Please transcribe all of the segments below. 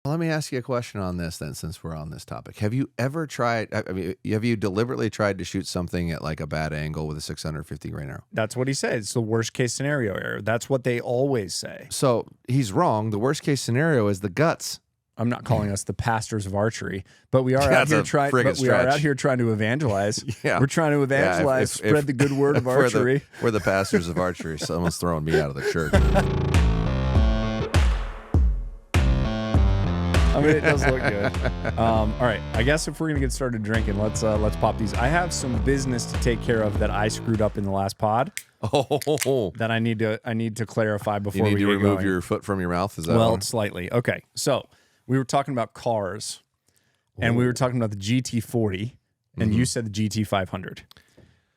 Well, let me ask you a question on this then, since we're on this topic. Have you ever tried, I mean, have you deliberately tried to shoot something at like a bad angle with a 650 grain arrow? That's what he said. It's the worst case scenario error. That's what they always say. So he's wrong. The worst case scenario is the guts. I'm not calling us the pastors of archery, but we are out here trying. We are out here trying to evangelize. Yeah. We're trying to evangelize, spread the good word of archery. We're the pastors of archery. Someone's throwing me out of the church. I mean, it does look good. All right, I guess if we're gonna get started drinking, let's pop these. I have some business to take care of that I screwed up in the last pod. Oh, that I need to clarify before we you need to remove going. your foot from your mouth. Is that well, slightly? Okay, so we were talking about cars, and we were talking about the GT40, and you said the GT500.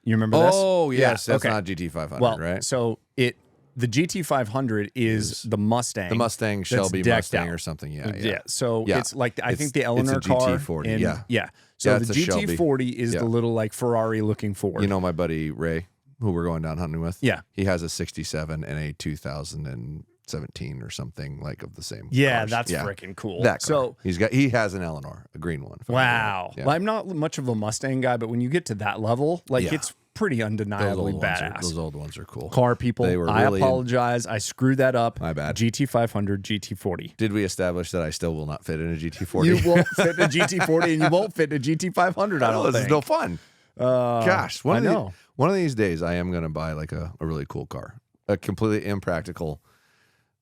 You remember this? Oh, yes, that's not GT500, well, right? So the GT500 is the Mustang. The Mustang, Shelby Mustang or something. Yeah. So it's like, I think the Eleanor it's a car. GT40, Yeah. So the GT40 GT40 is the little like Ferrari looking Ford. You know my buddy Ray, who we're going down hunting with? Yeah. He has a 67 and a 2017 or something like of the same Yeah, cars. that's freaking cool. That car. So he has an Eleanor, a green one. Wow. Yeah. Well, I'm not much of a Mustang guy, but when you get to that level, like it's pretty undeniably badass. Those old ones are cool. Car people, I apologize. I screwed that up. My bad. GT500, GT40. Did we establish that I still will not fit in a GT40? You won't fit in a GT40 and you won't fit in a GT500, I don't think. This is no fun. Gosh, one of these days I am going to buy like a really cool car. A completely impractical,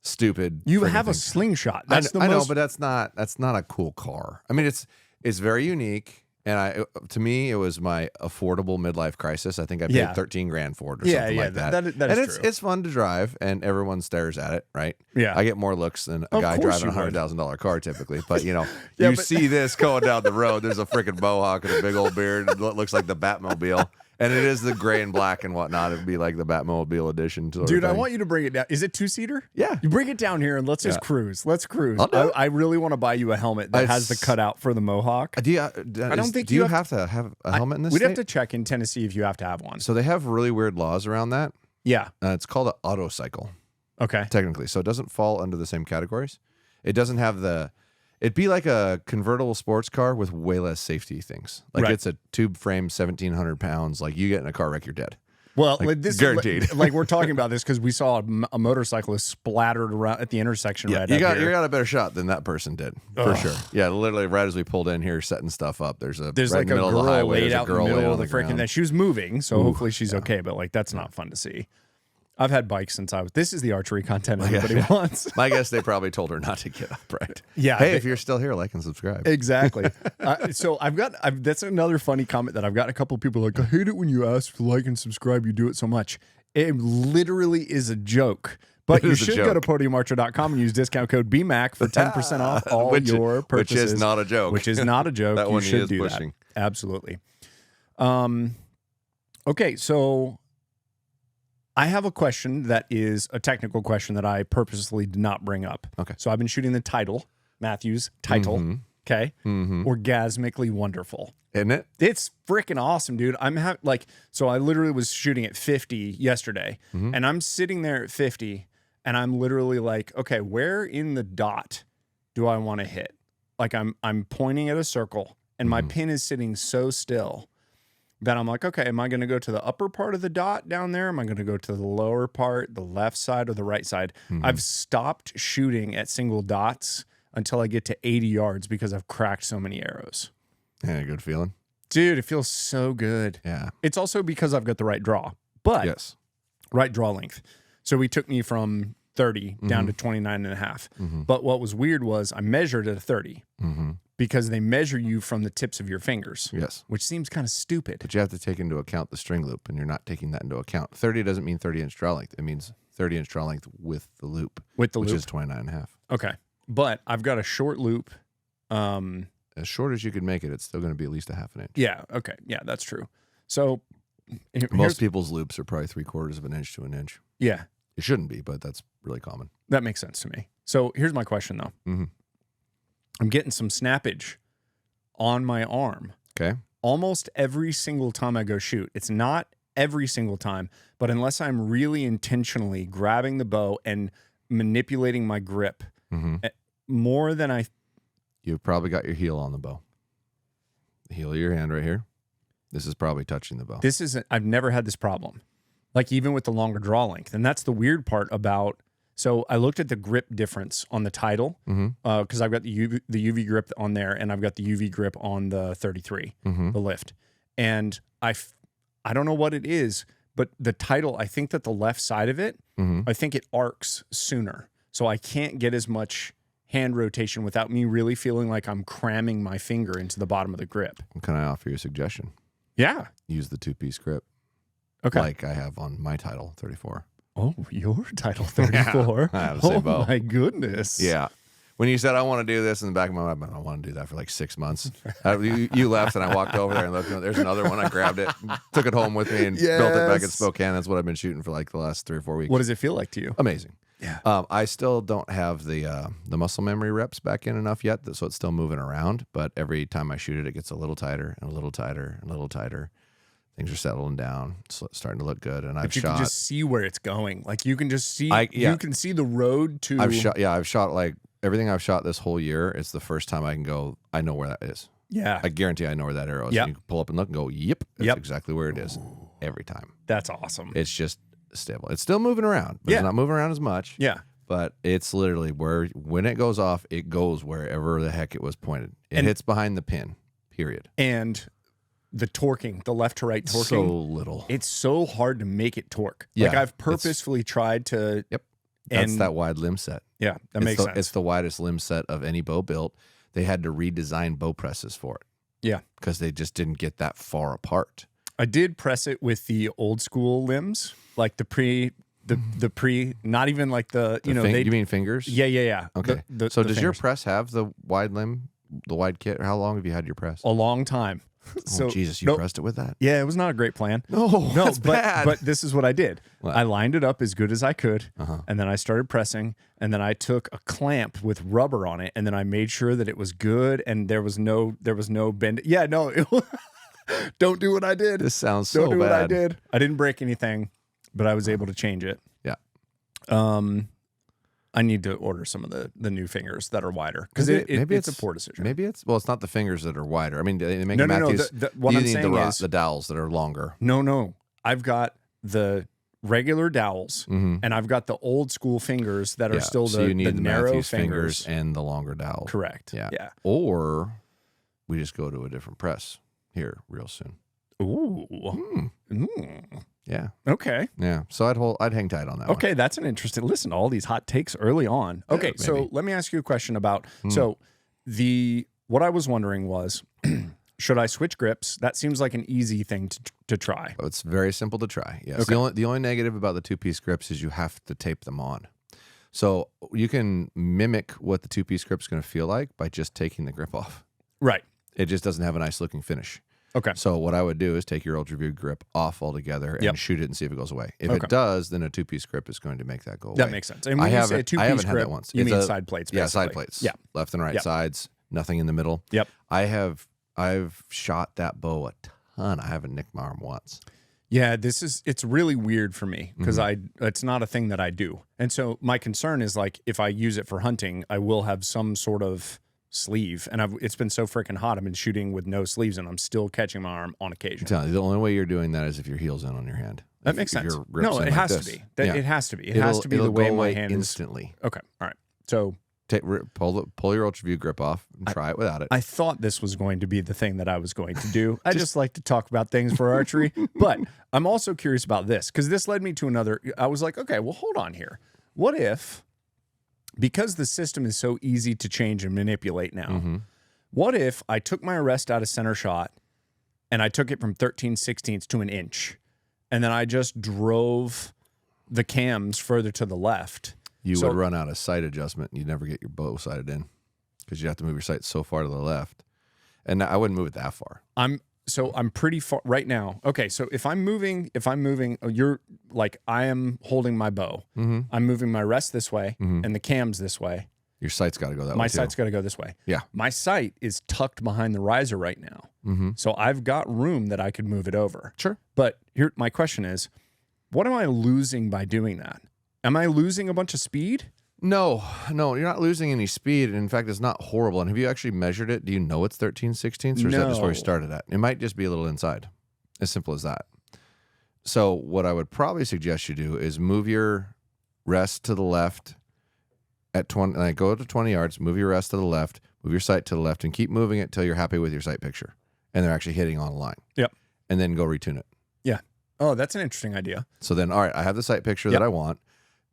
stupid. You have a slingshot. I know, but that's not a cool car. I mean, it's very unique. And to me, it was my affordable midlife crisis. I think I paid $13,000 for it or something like that. That is true. It's fun to drive, and everyone stares at it, right? Yeah. I get more looks than a guy driving a $100,000 car typically. But see this going down the road. There's a freaking mohawk and a big old beard. It looks like the Batmobile. And it is the gray and black and whatnot. It'd be like the Batmobile edition. Dude, I want you to bring it down. Is it 2-seater? Yeah. You bring it down here and let's just cruise. Let's cruise. I really want to buy you a helmet that has the cutout for the Mohawk. Do you have to have a helmet in this We'd state? have to check in Tennessee if you have to have one. So they have really weird laws around that. Yeah. It's called an auto cycle. Okay. Technically. So it doesn't fall under the same categories. It doesn't have it'd be like a convertible sports car with way less safety things. Like it's a tube frame, 1,700 pounds. Like you get in a car wreck, you're dead. Well, like this guaranteed. Like we're talking about this because we saw a motorcyclist splattered around at the intersection. Yeah, you got a better shot than that person did for sure. Yeah, literally right as we pulled in here, setting stuff up. There's like a girl laid out in the middle of the freaking. ground. She was moving, so hopefully she's okay. But like that's not fun to see. I've had bikes since I was. This is the archery content anybody wants. I guess they probably told her not to get up, right? Yeah. Hey, if you're still here, like and subscribe. Exactly. So that's another funny comment that I've got a couple of people like, I hate it when you ask to like and subscribe. You do it so much. It literally is a joke. But you should go to podiumarcher.com and use discount code BMAC for 10% off all your purchases. Which is not a joke. Which is not a joke. That you one should is do pushing. That. Absolutely. Okay, so I have a question that is a technical question that I purposely did not bring up. Okay. So I've been shooting the Title, Mathews Title. Okay. Orgasmically wonderful. Isn't it? It's freaking awesome, dude. So I literally was shooting at 50 yesterday, and I'm sitting there at 50, and I'm literally like, okay, where in the dot do I want to hit? Like I'm pointing at a circle, and my pin is sitting so still that I'm like, okay, am I going to go to the upper part of the dot down there? Am I going to go to the lower part, the left side or the right side? I've stopped shooting at single dots until I get to 80 yards because I've cracked so many arrows. Yeah, good feeling. Dude, it feels so good. Yeah. It's also because I've got the right draw, but right draw length. So we took me from 30 down to 29 and a half. But what was weird was I measured at a 30 because they measure you from the tips of your fingers. Yes. Which seems kind of stupid. But you have to take into account the string loop, and you're not taking that into account. 30 doesn't mean 30-inch draw length. It means 30-inch draw length with the loop. Which is 29 and a half. Okay. But I've got a short loop. As short as you could make it, it's still going to be at least a half an inch. Yeah. Okay. Yeah, that's true. So most people's loops are probably 3/4 of an inch to an inch. Yeah. It shouldn't be, but that's really common. That makes sense to me. So here's my question, though. I'm getting some snappage on my arm. Okay. Almost every single time I go shoot. It's not every single time, but unless I'm really intentionally grabbing the bow and manipulating my grip more than I You've probably got your heel on the bow. The heel of your hand right here. This is probably touching the bow. I've never had this problem. Like even with the longer draw length. And that's the weird part about, so I looked at the grip difference on the Title because I've got the UV grip on there and I've got the UV grip on the 33, the lift. And I don't know what it is, but the Title, I think that the left side of it, I think it arcs sooner. So I can't get as much hand rotation without me really feeling like I'm cramming my finger into the bottom of the grip. Can I offer you a suggestion? Yeah. Use the 2-piece grip. Okay. Like I have on my Title 34. Oh, your Title 34. I have the same bow. My goodness. Yeah. When you said, I want to do this in the back of my mind, I want to do that for like 6 months. You left and I walked over there and looked, there's another one. I grabbed it, took it home with me and built it back in Spokane. That's what I've been shooting for like the last 3 or 4 weeks. What does it feel like to you? Amazing. Yeah. I still don't have the muscle memory reps back in enough yet, so it's still moving around. But every time I shoot it, it gets a little tighter and a little tighter and a little tighter. Things are settling down. It's starting to look good. And but you can just see where it's going. Like you can just see. You can see the road to. I've shot like everything I've shot this whole year. It's the first time I can go. I know where that is. Yeah. I guarantee I know where that arrow is. Yep. You can pull up and look and go, yep, that's exactly where it is every time. That's awesome. It's just stable. It's still moving around, but it's not moving around as much. Yeah. But it's literally when it goes off, it goes wherever the heck it was pointed. It hits behind the pin, period. And the torquing, the left to right torquing. So little. It's so hard to make it torque. Yeah, like I've purposefully tried to. Yep. That's that wide limb set. Yeah, that makes sense. It's the widest limb set of any bow built. They had to redesign bow presses for it. Yeah. Because they just didn't get that far apart. I did press it with the old school limbs, like the pre, not even like you mean fingers? Yeah. Okay. So does your press have the wide limb, the wide kit? Or how long have you had your press? A long time. So, Jesus, you pressed it with that? Yeah, it was not a great plan. No, that's bad. But this is what I did. What? I lined it up as good as I could, and then I started pressing, and then I took a clamp with rubber on it, and then I made sure that it was good, and there was no bend. Yeah, no, don't do what I did. This sounds so bad. Don't do what I did. I didn't break anything, but I was able to change it. Yeah. I need to order some of the new fingers that are wider because it's a poor decision. Maybe it's not the fingers that are wider. I mean, they make Mathews. No. What I'm saying is the dowels that are longer. No. I've got the regular dowels and I've got the old school fingers that are still so you need the narrow Mathews fingers and the longer dowel. Correct. Yeah. Or we just go to a different press here real soon. Ooh. Yeah. Okay. Yeah. So I'd hang tight on that. Okay, that's an interesting. Listen to all these hot takes early on. Okay, so let me ask you a question about what I was wondering was, should I switch grips? That seems like an easy thing to try. It's very simple to try. Yes. Okay. The only negative about the 2-piece grips is you have to tape them on. So you can mimic what the 2-piece grip is going to feel like by just taking the grip off. Right. It just doesn't have a nice looking finish. Okay. So what I would do is take your Ultra View grip off altogether and shoot it and see if it goes away. If it does, then a 2-piece grip is going to make that go away. That makes sense. And when you say a 2-piece grip, had that once. You mean side plates, basically. Yeah, side plates. Yeah. Left and right sides, nothing in the middle. Yep. I've shot that bow a ton. I haven't nicked my arm once. Yeah, it's really weird for me because it's not a thing that I do. And so my concern is like if I use it for hunting, I will have some sort of sleeve, and it's been so freaking hot. I've been shooting with no sleeves, and I'm still catching my arm on occasion. I'm telling you, the only way you're doing that is if your heel's in on your hand. That makes sense. No, it has to be. It has to be. It has to be the way my hand instantly. Is. Okay, all right. So pull your Ultra View grip off and try it without it. I thought this was going to be the thing that I was going to do. I just like to talk about things for archery, but I'm also curious about this because this led me to another. I was like, okay, well, hold on here. What if? Because the system is so easy to change and manipulate now, what if I took my arrest out of center shot and I took it from 13/16 to 1 inch and then I just drove the cams further to the left? You would run out of sight adjustment and you'd never get your bow sighted in because you have to move your sight so far to the left. And I wouldn't move it that far. I'm pretty far right now. Okay, so if I'm moving, you're like I am holding my bow. I'm moving my rest this way and the cams this way. Your sight's got to go that way. My sight's got to go this way. Yeah. My sight is tucked behind the riser right now. So I've got room that I could move it over. Sure. But here, my question is, what am I losing by doing that? Am I losing a bunch of speed? No, you're not losing any speed. And in fact, it's not horrible. And have you actually measured it? Do you know it's 13/16, or is that just where you started at? It might just be a little inside. As simple as that. So what I would probably suggest you do is move your rest to the left at 20. Like go to 20 yards, move your rest to the left, move your sight to the left, and keep moving it till you're happy with your sight picture. And they're actually hitting on a line. Yep. And then go retune it. Yeah. Oh, that's an interesting idea. So then, all right, I have the sight picture that I want.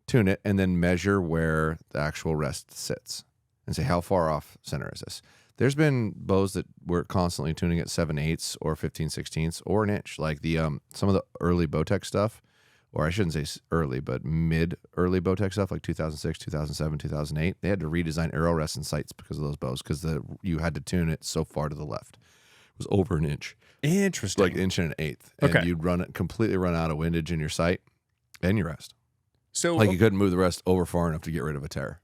Tune it, and then measure where the actual rest sits and say, how far off center is this? There's been bows that were constantly tuning at 7/8 or 15/16 or an inch. Like the some of the early Bowtech stuff, or I shouldn't say early, but mid-early Bowtech stuff, like 2006, 2007, 2008, they had to redesign arrow rests and sights because of those bows, because you had to tune it so far to the left. It was over an inch. Interesting. Like an inch and an eighth. And you'd completely run out of windage in your sight and your rest. So you couldn't move the rest over far enough to get rid of a tear.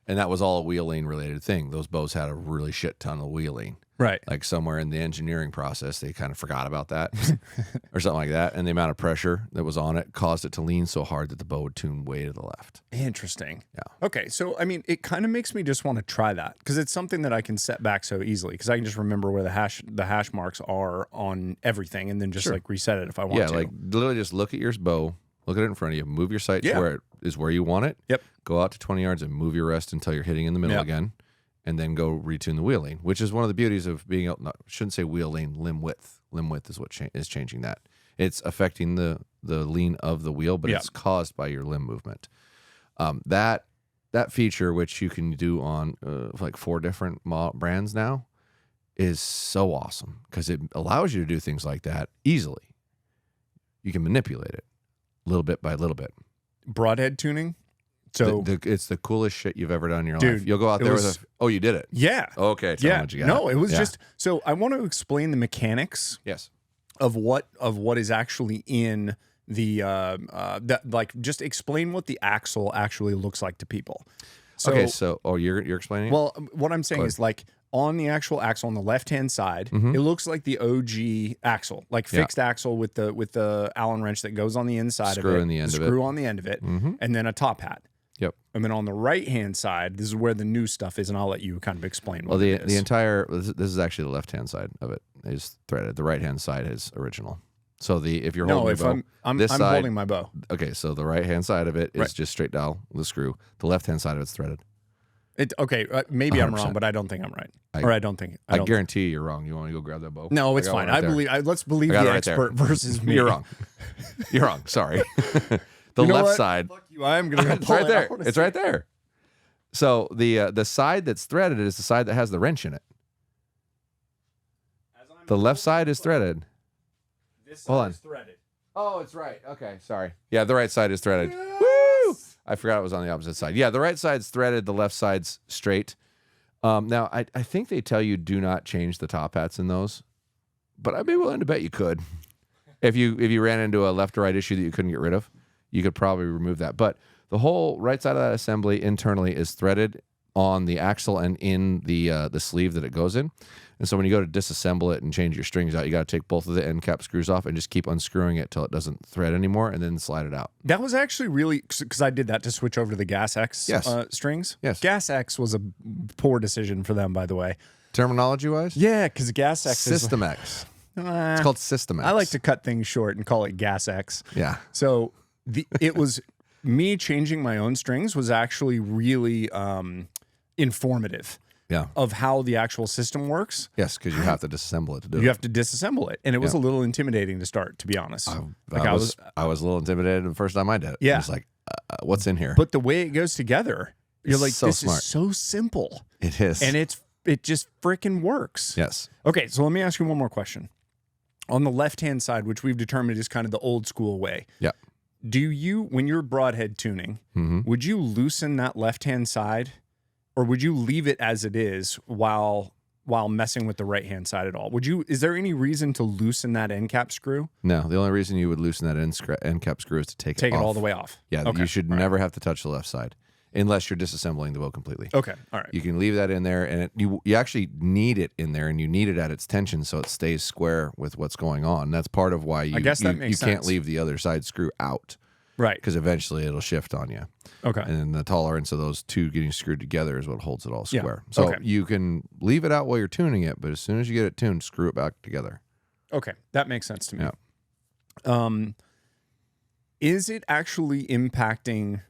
And that was all a wheeling related thing. Those bows had a really shit ton of wheeling. Right. Like somewhere in the engineering process, they kind of forgot about that or something like that. And the amount of pressure that was on it caused it to lean so hard that the bow would tune way to the left. Interesting. Yeah. Okay. So, I mean, it kind of makes me just want to try that, because it's something that I can set back so easily, because I can just remember where the hash marks are on everything, and then just like reset it if I want to. Yeah, like literally just look at your bow, look at it in front of you, move your sight to where it is where you want it. Yep. Go out to 20 yards and move your rest until you're hitting in the middle again, and then go retune the wheeling, which is one of the beauties of being able, shouldn't say wheeling, limb width. Limb width is what is changing that. It's affecting the lean of the wheel, but it's caused by your limb movement. That feature, which you can do on like 4 different brands now, is so awesome, because it allows you to do things like that easily. You can manipulate it little bit by little bit. Broadhead tuning. So it's the coolest shit you've ever done in your dude, life. You'll go out there with a, oh, you did it. Yeah. Okay. Tell me what you got. No, it was just, so I want to explain the mechanics of what is actually in the, like, just explain what the axle actually looks like to people. So, okay. So, you're explaining it? Well, what I'm saying is, like, on the actual axle on the left-hand side, it looks like the OG axle, like fixed axle with the Allen wrench that goes on the inside of it, on the end of it, screw on the end of it, and then a top hat. Yep. And then on the right-hand side, this is where the new stuff is, and I'll let you kind of explain what it is. Well, the entire, this is actually the left-hand side of it is threaded. The right-hand side is original. So if you're holding your bow, I'm side, holding my bow. Okay, so the right-hand side of it is just straight down with the screw. The left-hand side of it's threaded. Maybe 100%. I'm wrong, but I don't think I'm right. I guarantee you're wrong. You want to go grab that bow? No, it's fine. Let's believe the expert versus me. You're wrong. You're wrong. Sorry. The left side. Fuck you. I'm gonna it's right there. It's right there. So the side that's threaded is the side that has the wrench in it. The left side is threaded. This side is threaded. Oh, it's right. Okay, sorry. Yeah, the right side is threaded. Yes! Woo! I forgot it was on the opposite side. Yeah, the right side's threaded. The left side's straight. Now, I think they tell you do not change the top hats in those, but I'd be willing to bet you could. If you ran into a left or right issue that you couldn't get rid of, you could probably remove that. But the whole right side of that assembly internally is threaded on the axle and in the sleeve that it goes in. And so when you go to disassemble it and change your strings out, you got to take both of the end cap screws off and just keep unscrewing it till it doesn't thread anymore, and then slide it out. That was actually really, because I did that to switch over to the Gas X strings. Yes. Gas X was a poor decision for them, by the way. Terminology-wise? Yeah, because Gas X System X. It's called System X. I like to cut things short and call it Gas X. Yeah. So it was me changing my own strings was actually really informative. Yeah. Of how the actual system works. Yes, because you have to disassemble it to do it. You have to disassemble it. And it was a little intimidating to start, to be honest. I was a little intimidated the first time I did it. Yeah. I was like, what's in here? But the way it goes together, you're like, so this smart. is so simple. It is. And it just freaking works. Yes. Okay, so let me ask you one more question. On the left-hand side, which we've determined is kind of the old school way. Yeah. Do you, when you're broadhead tuning, would you loosen that left-hand side? Or would you leave it as it is while messing with the right-hand side at all? Is there any reason to loosen that end cap screw? No, the only reason you would loosen that end cap screw is to take it off. Take it all the way off. Yeah, okay. You should never have to touch the left side unless you're disassembling the bow completely. Okay, all right. You can leave that in there, and you actually need it in there, and you need it at its tension so it stays square with what's going on. That's part of why you I guess that makes you can't sense. leave the other side screw out. Right. Because eventually it'll shift on you. Okay. And then the tolerance of those two getting screwed together is what holds it all square. Yeah. So Okay. you can leave it out while you're tuning it, but as soon as you get it tuned, screw it back together. Okay. That makes sense to me. Yeah. Is it actually impacting...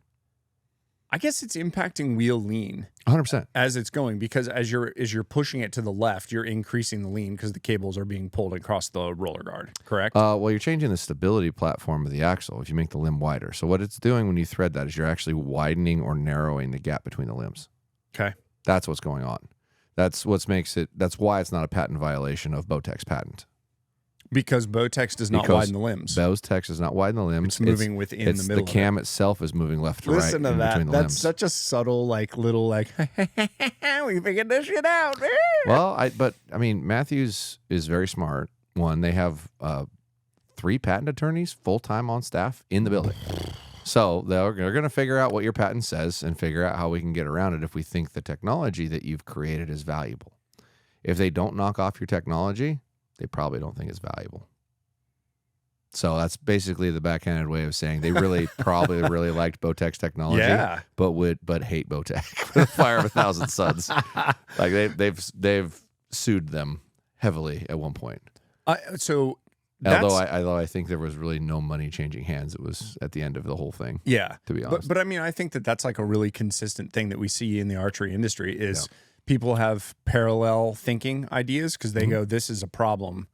I guess it's impacting wheel lean 100%. as it's going, because as you're pushing it to the left, you're increasing the lean because the cables are being pulled across the roller guard, correct? Well, you're changing the stability platform of the axle if you make the limb wider. So what it's doing when you thread that is you're actually widening or narrowing the gap between the limbs. Okay. That's what's going on. That's what makes it. That's why it's not a patent violation of Bowtech's patent. Because Bowtech does not widen the limbs. Bowtech does not widen the limbs. It's moving within the middle. The cam itself is moving left to right. Listen to that. Between the That's limbs. such a subtle, little, we figured this shit out. Well, I mean, Mathews is very smart. One, they have 3 patent attorneys full time on staff in the building. So they're going to figure out what your patent says and figure out how we can get around it if we think the technology that you've created is valuable. If they don't knock off your technology, they probably don't think it's valuable. So that's basically the backhanded way of saying they probably really liked Bowtech's technology, but hate Bowtech with a fire of 1,000 suns. Like they've sued them heavily at one point. Although I think there was really no money changing hands. It was at the end of the whole thing. Yeah, to be honest. But I mean, I think that's like a really consistent thing that we see in the archery industry is. Yeah. People have parallel thinking ideas because they go, this is a problem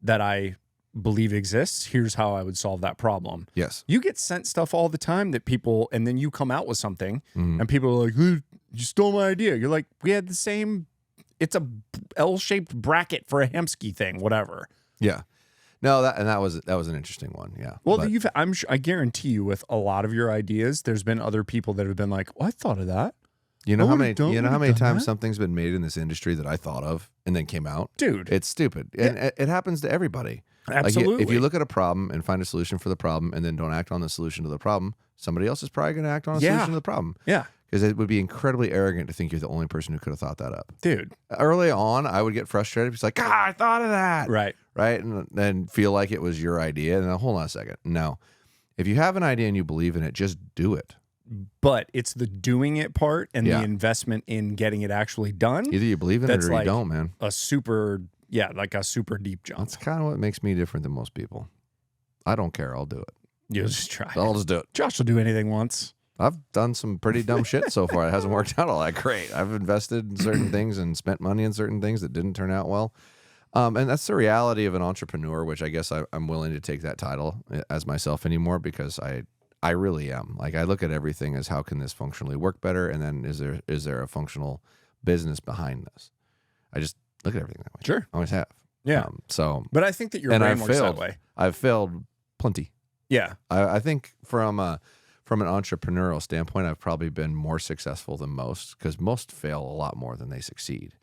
that I believe exists. Here's how I would solve that problem. Yes. You get sent stuff all the time that people, and then you come out with something and people are like, you stole my idea. You're like, we had the same, it's a L-shaped bracket for a Hemsky thing, whatever. Yeah. No, that was an interesting one. Yeah. Well, I guarantee you with a lot of your ideas, there's been other people that have been like, I thought of that. You know how many times something's been made in this industry that I thought of and then came out? Dude. It's stupid. And it happens to everybody. Absolutely. Like if you look at a problem and find a solution for the problem and then don't act on the solution to the problem, somebody else is probably going to act on a solution to the problem. Yeah. Because it would be incredibly arrogant to think you're the only person who could have thought that up. Dude. Early on, I would get frustrated. It's like, I thought of that. Right. Right? And then feel like it was your idea. And then, hold on a second. No. If you have an idea and you believe in it, just do it. But it's the doing it part and the investment in getting it actually done. Either you believe in it or you don't, man. A super deep jump. That's kind of what makes me different than most people. I don't care. I'll do it. You'll just try. I'll just do it. Josh will do anything once. I've done some pretty dumb shit so far. It hasn't worked out all that great. I've invested in certain things and spent money in certain things that didn't turn out well. And that's the reality of an entrepreneur, which I guess I'm willing to take that title as myself anymore because I really am. Like I look at everything as how can this functionally work better, and then is there a functional business behind this? I just look at everything that way. Sure, I always have. Yeah. But I think that your brain works that way. I've failed plenty. Yeah. I think from an entrepreneurial standpoint, I've probably been more successful than most because most fail a lot more than they succeed.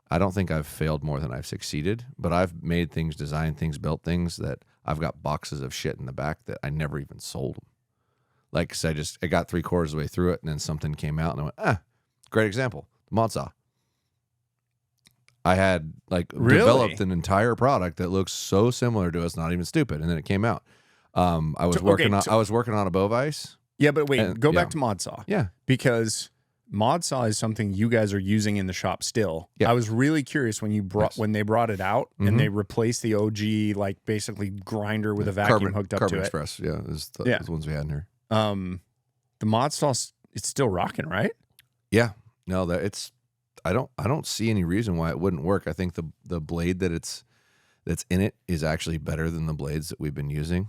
I don't think I've failed more than I've succeeded, but I've made things, designed things, built things that I've got boxes of shit in the back that I never even sold them. Like, cause I got 3/4 of the way through it, and then something came out, and I went, great example, the mod saw. I had developed an entire product that looks so similar to us, not even stupid, and then it came out. I was working on a bow vise. Yeah, but wait, go back to mod saw. Yeah, because mod saw is something you guys are using in the shop still. Yeah. I was really curious when they brought it out and they replaced the OG basically grinder with a vacuum hooked up to it. Carbon Express, is the ones we had in here. The mod saw, it's still rocking, right? Yeah. No, I don't see any reason why it wouldn't work. I think the blade that's in it is actually better than the blades that we've been using.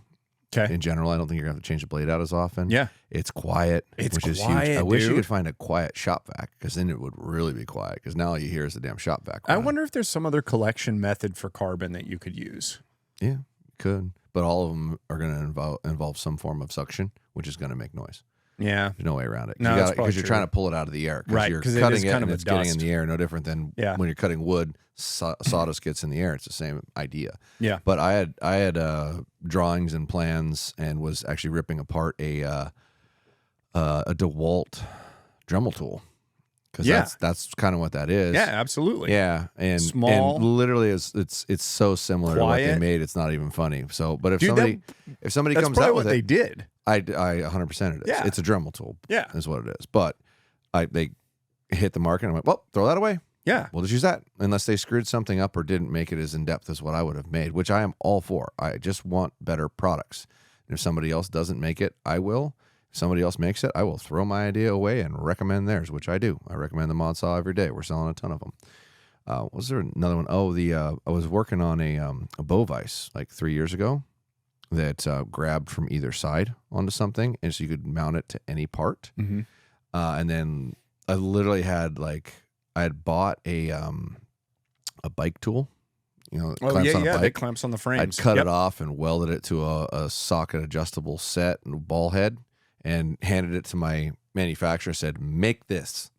Okay. In general, I don't think you're going to have to change the blade out as often. Yeah. It's quiet, which is huge. I wish you could find a quiet shop vac because then it would really be quiet because now all you hear is the damn shop vac. I wonder if there's some other collection method for carbon that you could use. Yeah, you could. But all of them are going to involve some form of suction, which is going to make noise. Yeah. There's no way around it. No, because you're trying to pull it out of the air. Right. You're cutting it and it's getting in the air. No different than when you're cutting wood, sawdust gets in the air. It's the same idea. Yeah. But I had drawings and plans and was actually ripping apart a DeWalt Dremel tool. Because that's kind of what that is. Yeah, absolutely. Yeah, and small, and literally it's so similar to what they made. It's not even funny. So, but if somebody comes out with what they did. I 100% it is. Yeah. It's a Dremel tool. Yeah. Is what it is. But they hit the market and I went, well, throw that away. Yeah. We'll just use that. Unless they screwed something up or didn't make it as in-depth as what I would have made, which I am all for. I just want better products. And if somebody else doesn't make it, I will. If somebody else makes it, I will throw my idea away and recommend theirs, which I do. I recommend the Mod Saw every day. We're selling a ton of them. Was there another one? Oh, I was working on a bow vise like 3 years ago that grabbed from either side onto something, and so you could mount it to any part. Mm-hmm. And then I literally had I had bought a bike tool, it clamps on a bike. It clamps on the frames. I'd cut it off and welded it to a socket adjustable set and a ball head and handed it to my manufacturer and said, make this.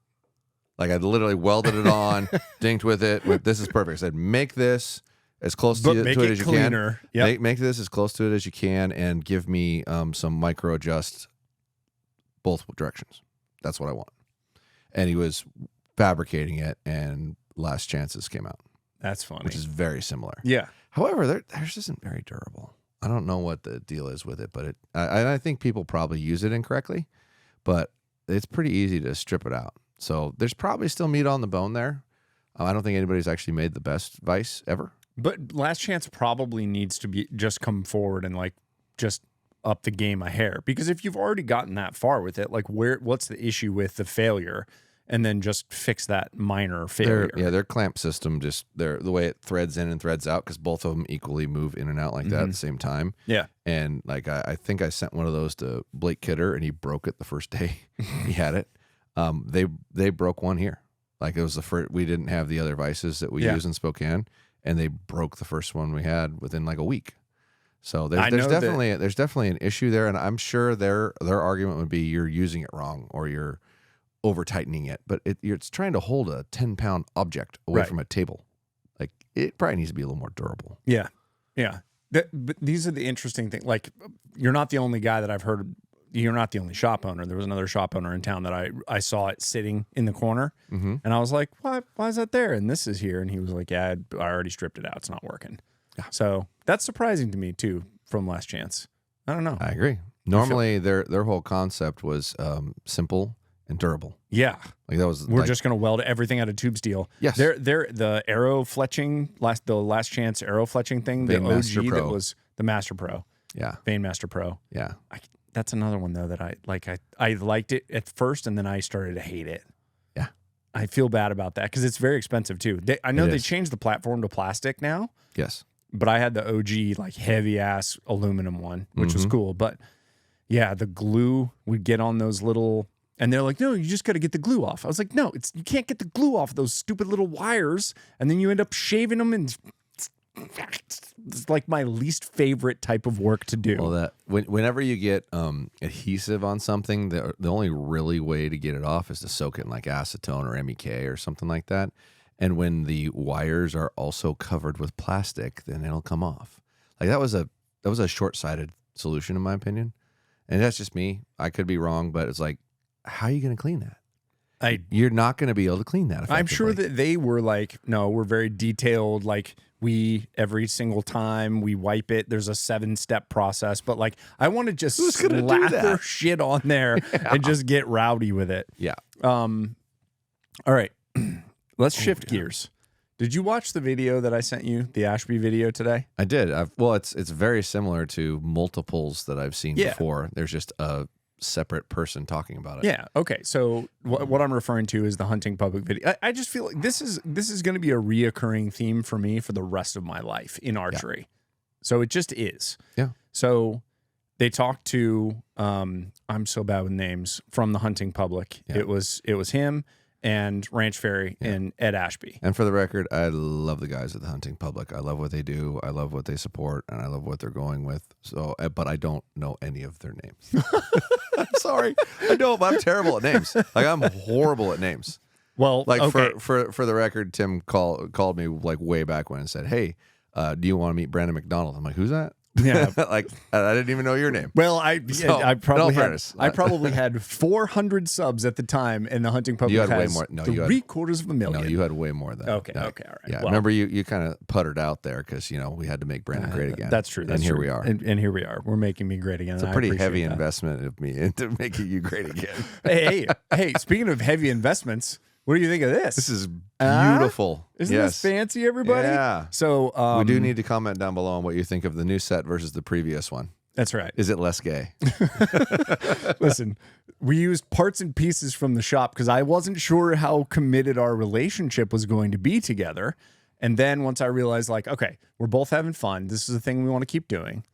Like I literally welded it on, dinked with it. This is perfect. I said, make this as close to it as you cleaner. can. Yep. Make this as close to it as you can and give me some micro adjust both directions. That's what I want. And he was fabricating it, and Last Chances came out. That's funny. Which is very similar. Yeah. However, theirs isn't very durable. I don't know what the deal is with it, but I think people probably use it incorrectly, but it's pretty easy to strip it out. So there's probably still meat on the bone there. I don't think anybody's actually made the best vise ever. But Last Chance probably needs to be just come forward and just up the game a hair, because if you've already gotten that far with it, what's the issue with the failure, and then just fix that minor failure. Their clamp system, just the way it threads in and threads out, because both of them equally move in and out like that at the same time. Yeah. And I think I sent one of those to Blake Kidder, and he broke it the first day he had it. They broke one here. Like it was the first, we didn't have the other vices that we use in Spokane, and they broke the first one we had within like a week. So there's definitely an issue there, and I'm sure their argument would be you're using it wrong or you're over tightening it, but it's trying to hold a 10-pound object away from a table. Like it probably needs to be a little more durable. Yeah, yeah. But these are the interesting things. Like you're not the only guy that I've heard. You're not the only shop owner. There was another shop owner in town that I saw it sitting in the corner, and I was like, "Why is that there?" And this is here, and he was like, "Yeah, I already stripped it out. It's not working." Yeah. So that's surprising to me too. From Last Chance, I don't know. I agree. Normally, their whole concept was simple and durable. Yeah, like that was. We're just going to weld everything out of tube steel. Yes, they're the arrow fletching the Last Chance arrow fletching thing. The OG that was the Master Pro. Yeah, Vane Master Pro. Yeah. That's another one though that I liked it at first, and then I started to hate it. Yeah, I feel bad about that because it's very expensive too. I know they changed the platform to plastic now. Yes, but I had the OG like heavy ass aluminum one, which was cool. But yeah, the glue would get on those little, and they're like, "No, you just got to get the glue off." I was like, "No, you can't get the glue off those stupid little wires," and then you end up shaving them and. It's like my least favorite type of work to do. Well, whenever you get adhesive on something, the only really way to get it off is to soak it in like acetone or MEK or something like that. And when the wires are also covered with plastic, then it'll come off. Like that was a short-sighted solution in my opinion. And that's just me. I could be wrong, but it's like, how are you going to clean that? You're not going to be able to clean that effectively. I'm sure that they were like, no, we're very detailed. Like every single time we wipe it, there's a 7-step process. But like, I want to just slather shit on there and just get rowdy with it. Yeah. All right. Let's shift gears. Did you watch the video that I sent you, the Ashby video today? I did. It's very similar to multiples that I've seen before. There's just a separate person talking about it. Yeah. Okay. So what I'm referring to is the hunting public video. I just feel like this is going to be a reoccurring theme for me for the rest of my life in archery. Yeah. So it just is. Yeah. So they talked to I'm so bad with names from the hunting public. Yeah. It was him and Ranch Fairy and Ed Ashby. And for the record, I love the guys at the hunting public. I love what they do. I love what they support, and I love what they're going with. So, but I don't know any of their names. I'm sorry, I don't. But I'm terrible at names. Like I'm horrible at names. Well, like okay. for the record, Tim called me like way back when and said, "Hey, do you want to meet Brandon McDonald?" I'm like, "Who's that?" Yeah. Like I didn't even know your name. Well, I probably had 400 subs at the time, and the hunting public You had way has more. No, three you had quarters of a million. No, you had way more than. Okay, no, okay, all right. Yeah, Well, remember you kind of puttered out there because we had to make Brandon great again. That's true. And here we are. And here we are. We're making me great again. It's a pretty heavy investment of me into making you great again. Hey! Speaking of heavy investments, what do you think of this? This is beautiful. Isn't this fancy, everybody? Yeah. So we do need to comment down below on what you think of the new set versus the previous one. That's right. Is it less gay? Listen, we used parts and pieces from the shop because I wasn't sure how committed our relationship was going to be together. And then once I realized, like, okay, we're both having fun. This is a thing we want to keep doing.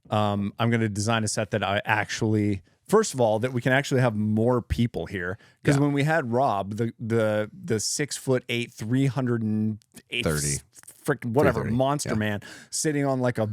I'm going to design a set that I actually, first of all, that we can actually have more people here. Because when we had Rob, the 6'8", 330 freaking whatever monster man sitting on like a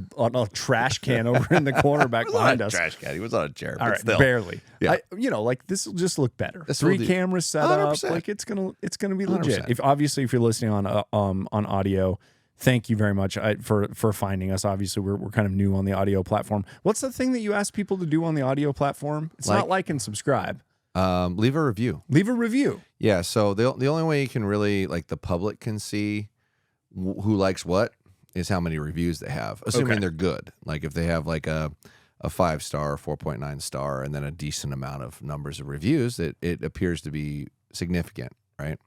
trash can over in the corner back behind us. Trash can. He was on a chair. All right, still. barely. Yeah. Like this will just look better. This 3 cameras set 100%. up. Like it's gonna be legit. 100%. If you're listening on audio, thank you very much for finding us. Obviously, we're kind of new on the audio platform. What's the thing that you ask people to do on the audio platform? It's not like and subscribe. Leave a review. Leave a review. Yeah. So the only way you can really the public can see who likes what is how many reviews they have, assuming they're good. Like if they have like a 5-star, 4.9 star, and then a decent amount of numbers of reviews, it appears to be significant, right?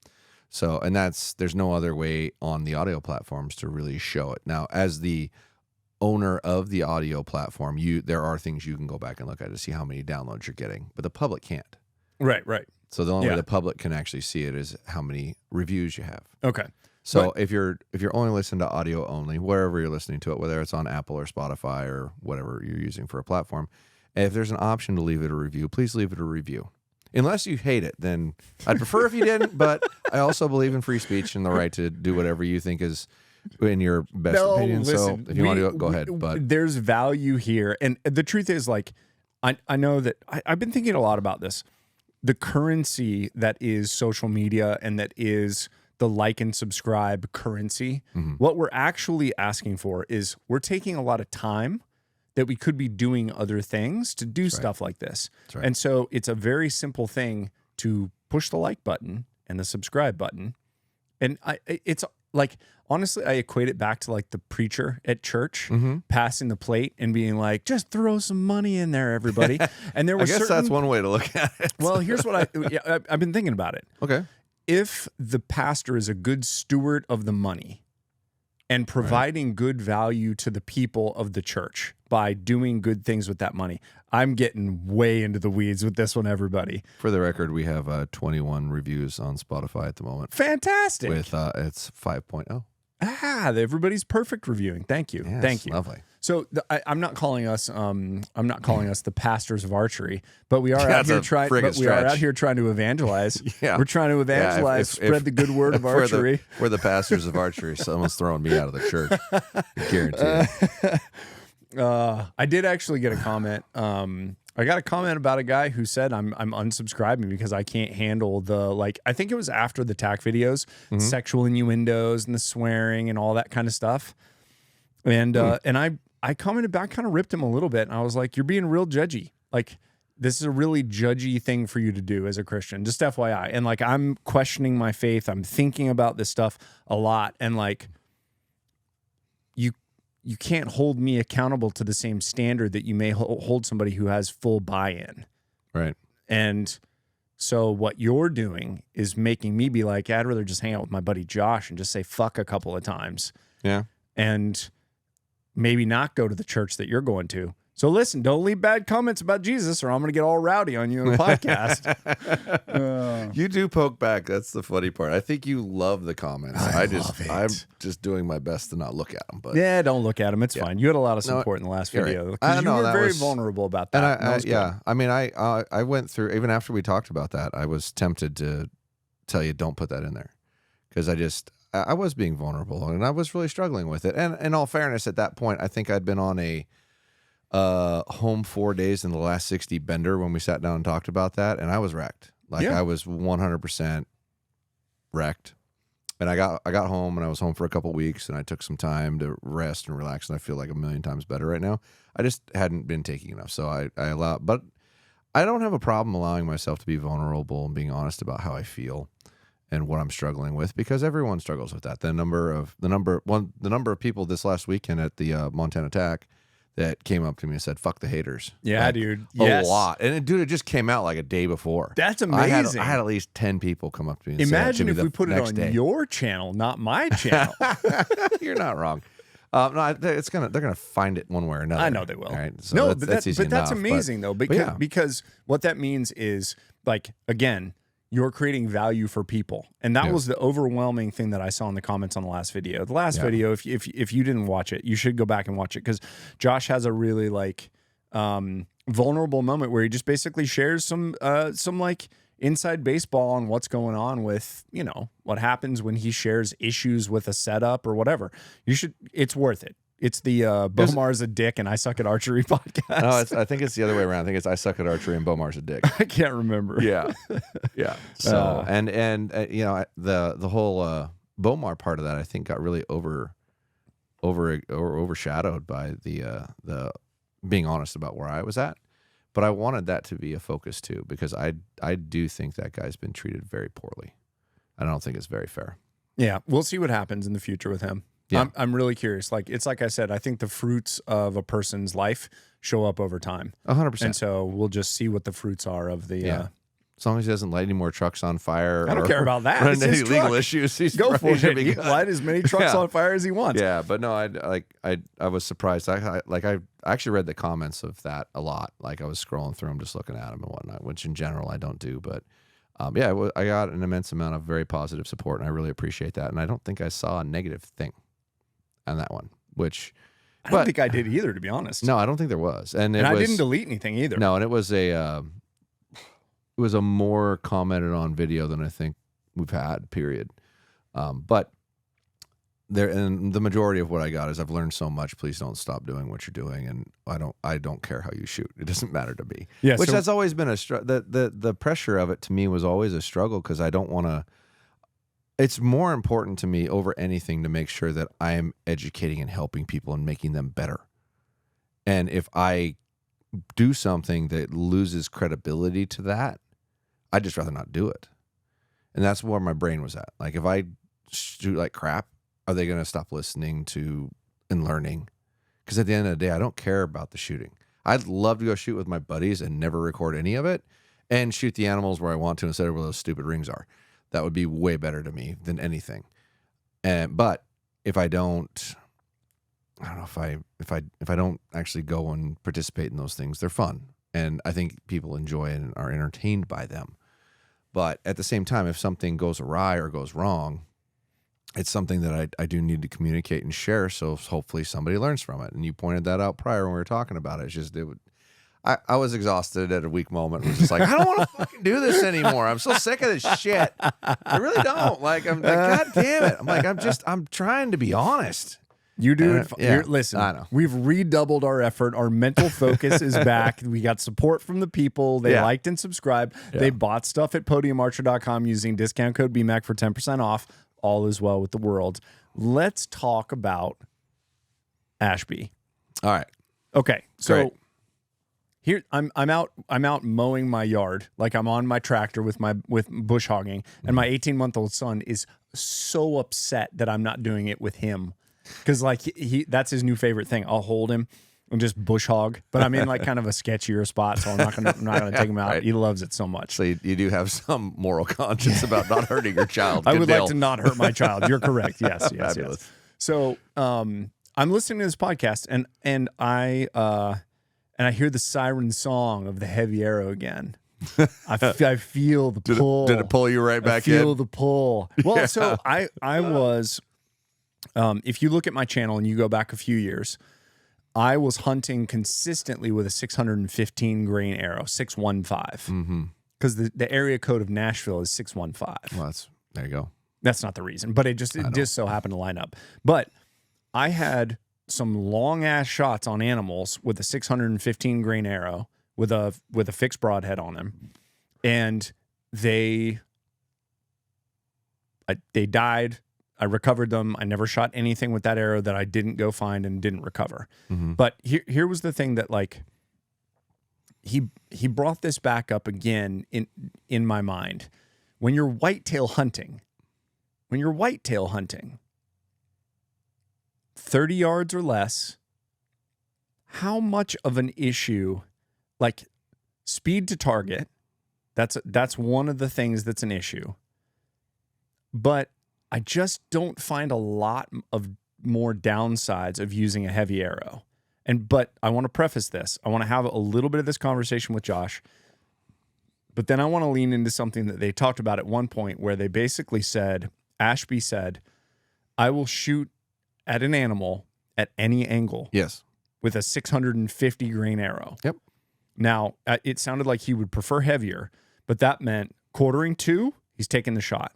So, and there's no other way on the audio platforms to really show it. Now, as the owner of the audio platform, there are things you can go back and look at to see how many downloads you're getting, but the public can't. Right. So the only way the public can actually see it is how many reviews you have. Okay. So if you're only listening to audio only, wherever you're listening to it, whether it's on Apple or Spotify or whatever you're using for a platform, if there's an option to leave it a review, please leave it a review. Unless you hate it, then I'd prefer if you didn't, but I also believe in free speech and the right to do whatever you think is in your best opinion. Listen, so if you want to do it, go ahead. But there's value here. And the truth is, I know that I've been thinking a lot about this. The currency that is social media and that is the like and subscribe currency, what we're actually asking for is we're taking a lot of time that we could be doing other things to do stuff like this. Right. And so it's a very simple thing to push the like button and the subscribe button. And it's like, honestly, I equate it back to like the preacher at church passing the plate and being like, just throw some money in there, everybody. And there was I guess that's one way to look at it. Well, here's what I've been thinking about it. Okay. If the pastor is a good steward of the money and providing good value to the people of the church by doing good things with that money, I'm getting way into the weeds with this one, everybody. For the record, we have 21 reviews on Spotify at the moment. Fantastic. With it's 5.0. Everybody's perfect reviewing. Thank you. Yes, Thank you. Lovely. So I'm not calling us the pastors of archery, but we are out here trying. But we are out here trying to evangelize. We're trying to evangelize, spread the good word of archery. We're the pastors of archery. Someone's throwing me out of the church. I guarantee it. I did actually get a comment. I got a comment about a guy who said I'm unsubscribing because I can't handle the I think it was after the TAC videos, sexual innuendos and the swearing and all that kind of stuff. And I commented back, kind of ripped him a little bit, and I was like, "You're being real judgy. Like, this is a really judgy thing for you to do as a Christian, just FYI." And I'm questioning my faith. I'm thinking about this stuff a lot, and you can't hold me accountable to the same standard that you may hold somebody who has full buy-in. Right. And so what you're doing is making me be like, I'd rather just hang out with my buddy Josh and just say fuck a couple of times. Yeah. And maybe not go to the church that you're going to. So listen, don't leave bad comments about Jesus or I'm going to get all rowdy on you in the podcast. You do poke back. That's the funny part. I think you love the comments. I'm just doing my best to not look at them. But yeah, don't look at them. It's fine. You had a lot of support in the last video. Right. I don't know. You were very vulnerable about that. And I mean, I went through, even after we talked about that, I was tempted to tell you, don't put that in there. Because I was being vulnerable and I was really struggling with it. And in all fairness, at that point, I think I'd been on a home 4 days in the last 60 bender when we sat down and talked about that, and I was wrecked. I was 100% wrecked. And I got home, and I was home for a couple weeks, and I took some time to rest and relax, and I feel like a million times better right now. I just hadn't been taking enough, so I allow. But I don't have a problem allowing myself to be vulnerable and being honest about how I feel and what I'm struggling with, because everyone struggles with that. The number of people this last weekend at the Montana Attack that came up to me and said, "Fuck the haters." Yeah, like, dude. A lot. And it just came out like a day before. That's amazing. I had at least 10 people come up to me and imagine say if we put it on your channel, not my channel. You're not wrong. No, they're gonna find it one way or another. I know they will. All right? So no, that's easy but that's enough, amazing though, because what that means is, like, again, you're creating value for people, and that was the overwhelming thing that I saw in the comments on the last video. The last video, if you didn't watch it, you should go back and watch it, because Josh has a really like vulnerable moment where he just basically shares some like inside baseball on what's going on with, you know, what happens when he shares issues with a setup or whatever. It's worth it. It's the Bomar's a dick and I suck at archery podcast. No, I think it's the other way around. I think it's I suck at archery and Bomar's a dick. I can't remember. Yeah. So and you know, the whole Bomar part of that, I think, got really overshadowed by the being honest about where I was at. But I wanted that to be a focus too, because I do think that guy's been treated very poorly. I don't think it's very fair. Yeah, we'll see what happens in the future with him. Yeah. I'm really curious. Like, it's like I said, I think the fruits of a person's life show up over time. 100%. And so we'll just see what the fruits are of the. As long as he doesn't light any more trucks on fire. I don't care about that. Run any legal issues. Go for it. He can light as many trucks on fire as he wants. Yeah, but no, I was surprised. I actually read the comments of that a lot. Like, I was scrolling through them, just looking at them and whatnot, which in general I don't do. But I got an immense amount of very positive support, and I really appreciate that. And I don't think I saw a negative thing on that one, which I don't think I did either, to be honest. No, I don't think there was. And I didn't delete anything either. No, and it was a more commented on video than I think we've had, period. But there, and the majority of what I got is, I've learned so much. Please don't stop doing what you're doing, and I don't care how you shoot. It doesn't matter to me. Yeah, which has always been the pressure of it to me was always a struggle, because I don't want to. It's more important to me over anything to make sure that I am educating and helping people and making them better. And if I do something that loses credibility to that, I'd just rather not do it. And that's where my brain was at. Like, if I shoot like crap, are they going to stop listening to and learning? Because at the end of the day, I don't care about the shooting. I'd love to go shoot with my buddies and never record any of it and shoot the animals where I want to instead of where those stupid rings are. That would be way better to me than anything. But if I don't, I don't know, if I don't actually go and participate in those things, they're fun. And I think people enjoy and are entertained by them. But at the same time, if something goes awry or goes wrong, it's something that I do need to communicate and share, so hopefully somebody learns from it. And you pointed that out prior when we were talking about it. It's just, I was exhausted at a weak moment. I was just like, I don't want to fucking do this anymore. I'm so sick of this shit. I really don't. Like, I'm like, God damn it. I'm like, I'm trying to be honest. You do it. Listen, I know. We've redoubled our effort. Our mental focus is back. We got support from the people. They liked and subscribed. Yeah. They bought stuff at podiumarcher.com using discount code BMAC for 10% off. All is well with the world. Let's talk about Ashby. All right. Okay. So great. Here I'm out mowing my yard. Like, I'm on my tractor with bush hogging, and my 18-month-old son is so upset that I'm not doing it with him. Because, like, that's his new favorite thing. I'll hold him and just bush hog, but I'm in like kind of a sketchier spot, so I'm not gonna take him out. Right. He loves it so much. So you do have some moral conscience about not hurting your child. I would like to not hurt my child. You're correct. Yes. So I'm listening to this podcast, and I hear the siren song of the heavy arrow again. I feel the pull. Did it pull you right back in? I feel the pull. Well, so I was. If you look at my channel and you go back a few years, I was hunting consistently with a 615 grain arrow, 615, because the area code of Nashville is 615. Well, there you go. That's not the reason, but it just so happened to line up. But I had some long ass shots on animals with a 615 grain arrow with a fixed broadhead on them, and they died I recovered them. I never shot anything with that arrow that I didn't go find and didn't recover. But here was the thing that like he brought this back up again in my mind. When you're whitetail hunting, 30 yards or less, how much of an issue, like speed to target, that's one of the things that's an issue. But I just don't find a lot of more downsides of using a heavy arrow. But I want to preface this. I want to have a little bit of this conversation with Josh, but then I want to lean into something that they talked about at one point where they basically said, Ashby said, I will shoot at an animal at any angle. Yes. With a 650 grain arrow. Yep. Now, it sounded like he would prefer heavier, but that meant quartering 2, he's taking the shot.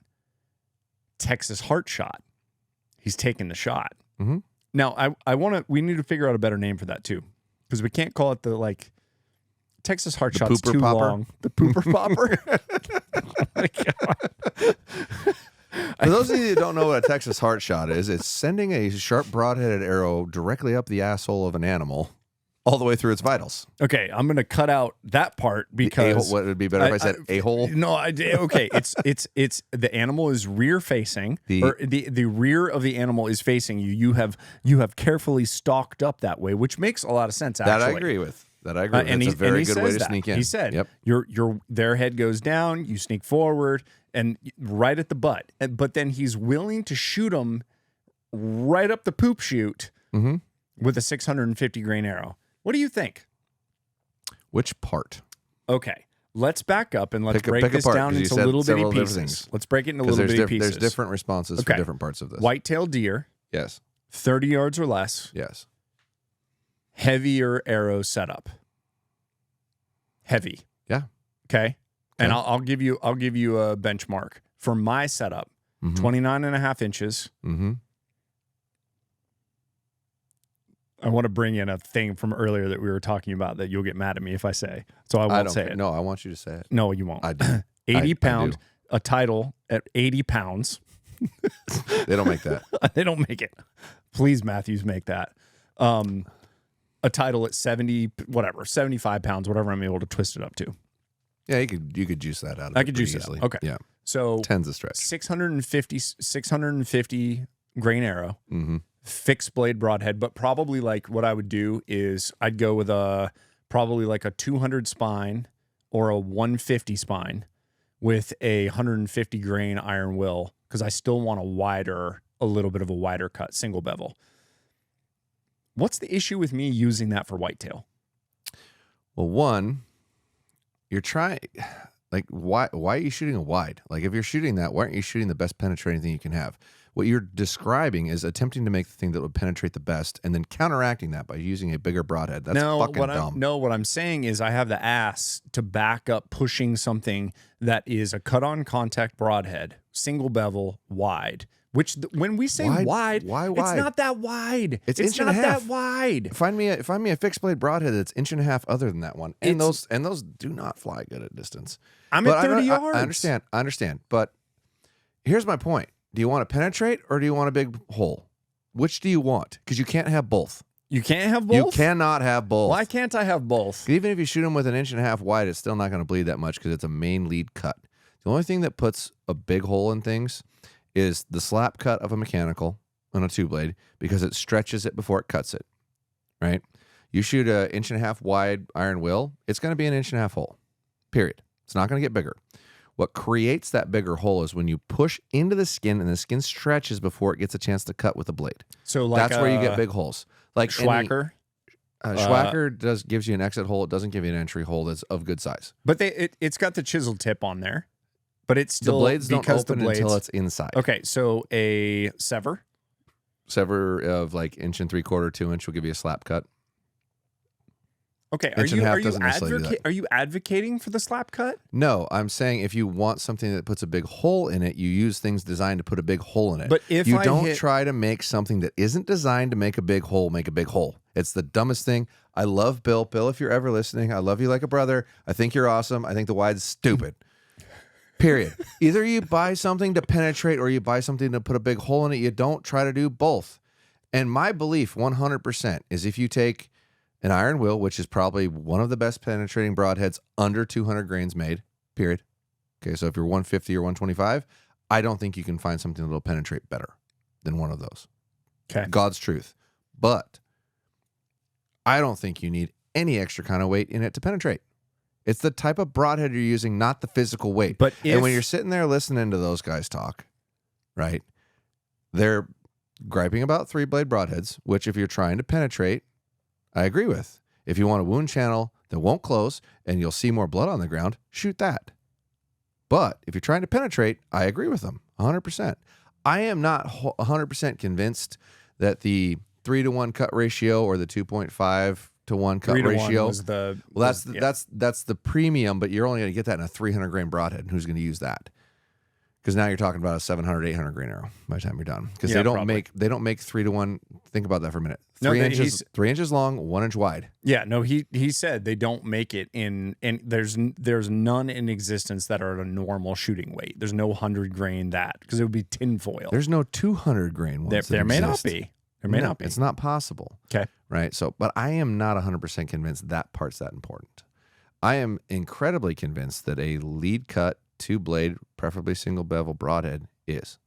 Texas heart shot, he's taking the shot. Mm-hmm. Now, we need to figure out a better name for that too, because we can't call it the like Texas heart shot's too long. The pooper popper. Oh my God. For those of you that don't know what a Texas heart shot is, it's sending a sharp broad-headed arrow directly up the asshole of an animal all the way through its vitals. Okay, I'm going to cut out that part because what would be better if I said a-hole? No, okay. It's the animal is rear facing, or the rear of the animal is facing you. You have carefully stalked up that way, which makes a lot of sense. Actually, that I agree with. And it's a very good way to sneak in. He said, "Yep, their head goes down, you sneak forward, and right at the butt. But then he's willing to shoot them right up the poop chute with a 650 grain arrow. What do you think? Which part? Okay, let's back up and let's break this down into little bitty pieces. Let's break it into little bitty pieces. There's different responses for different parts of this. White-tailed deer. Yes. 30 yards or less. Yes. Heavier arrow setup. Heavy. Yeah. Okay. And I'll give you a benchmark for my setup. 29 and a half inches. Mm-hmm. I want to bring in a thing from earlier that we were talking about that you'll get mad at me if I say. So I won't say it. No, I want you to say it. No, you won't. I do. 80 pound, a title at 80 pounds. They don't make that. They don't make it. Please, Mathews, make that. A title at 75 pounds, whatever I'm able to twist it up to. Yeah, you could juice that out. I could juice it out. Okay. Yeah. So 10's a stretch. 650 grain arrow, fixed blade broadhead. But probably like what I would do is I'd go with probably like a 200 spine or a 150 spine with a 150 grain iron will, because I still want a little bit of a wider cut, single bevel. What's the issue with me using that for whitetail? Well, one, you're trying, like, why are you shooting a wide? Like, if you're shooting that, why aren't you shooting the best penetrating thing you can have? What you're describing is attempting to make the thing that would penetrate the best and then counteracting that by using a bigger broadhead. That's fucking dumb. What I'm saying is I have the ass to back up pushing something that is a cut-on contact broadhead, single bevel, wide. Which, when we say wide, why wide? It's not that wide. It's inch and a half. Not that wide. Find me a fixed blade broadhead that's inch and a half other than that one. And those do not fly good at distance. I'm at 30 yards. I understand. But here's my point. Do you want to penetrate or do you want a big hole? Which do you want? Because you can't have both. You can't have both? You cannot have both. Why can't I have both? Even if you shoot them with an inch and a half wide, it's still not going to bleed that much because it's a main lead cut. The only thing that puts a big hole in things is the slap cut of a mechanical on a two blade, because it stretches it before it cuts it, right? You shoot an inch and a half wide iron will, it's going to be an inch and a half hole, period. It's not going to get bigger. What creates that bigger hole is when you push into the skin and the skin stretches before it gets a chance to cut with the blade. So like that's where you get big holes. Like Schwacker. Schwacker gives you an exit hole. It doesn't give you an entry hole that's of good size. But it's got the chisel tip on there. But it's still, the blades don't open until it's inside. Okay, so a sever of like 1 3/4, 2 inch will give you a slap cut. Okay, are you advocating for the slap cut? No, I'm saying if you want something that puts a big hole in it, you use things designed to put a big hole in it. But if you don't try to make something that isn't designed to make a big hole, make a big hole. It's the dumbest thing. I love Bill. Bill, if you're ever listening, I love you like a brother. I think you're awesome. I think the wide's stupid. Period. Either you buy something to penetrate or you buy something to put a big hole in it. You don't try to do both. And my belief 100% is if you take an iron will, which is probably one of the best penetrating broadheads under 200 grains made, period. Okay, so if you're 150 or 125, I don't think you can find something that'll penetrate better than one of those. Okay. God's truth. But I don't think you need any extra kind of weight in it to penetrate. It's the type of broadhead you're using, not the physical weight. And when you're sitting there listening to those guys talk, right, they're griping about 3-blade broadheads, which if you're trying to penetrate, I agree with. If you want a wound channel that won't close and you'll see more blood on the ground, shoot that. But if you're trying to penetrate, I agree with them 100%. I am not 100% convinced that the 3-to-1 cut ratio or the 2.5 to 1 cut ratio was the that's the premium, but you're only going to get that in a 300 grain broadhead. And who's going to use that? Because now you're talking about a 700, 800 grain arrow by the time you're done. Because they don't make 3-to-1. Think about that for a minute. 3 inches long, 1 inch wide. Yeah, no, he said they don't make it in, and there's none in existence that are at a normal shooting weight. There's no 100 grain that, because it would be tinfoil. There's no 200 grain ones. There may not be. There may not be. It's not possible. Okay. Right. So, but I am not 100% convinced that part's that important. I am incredibly convinced that a lead cut 2-blade, preferably single bevel broadhead is,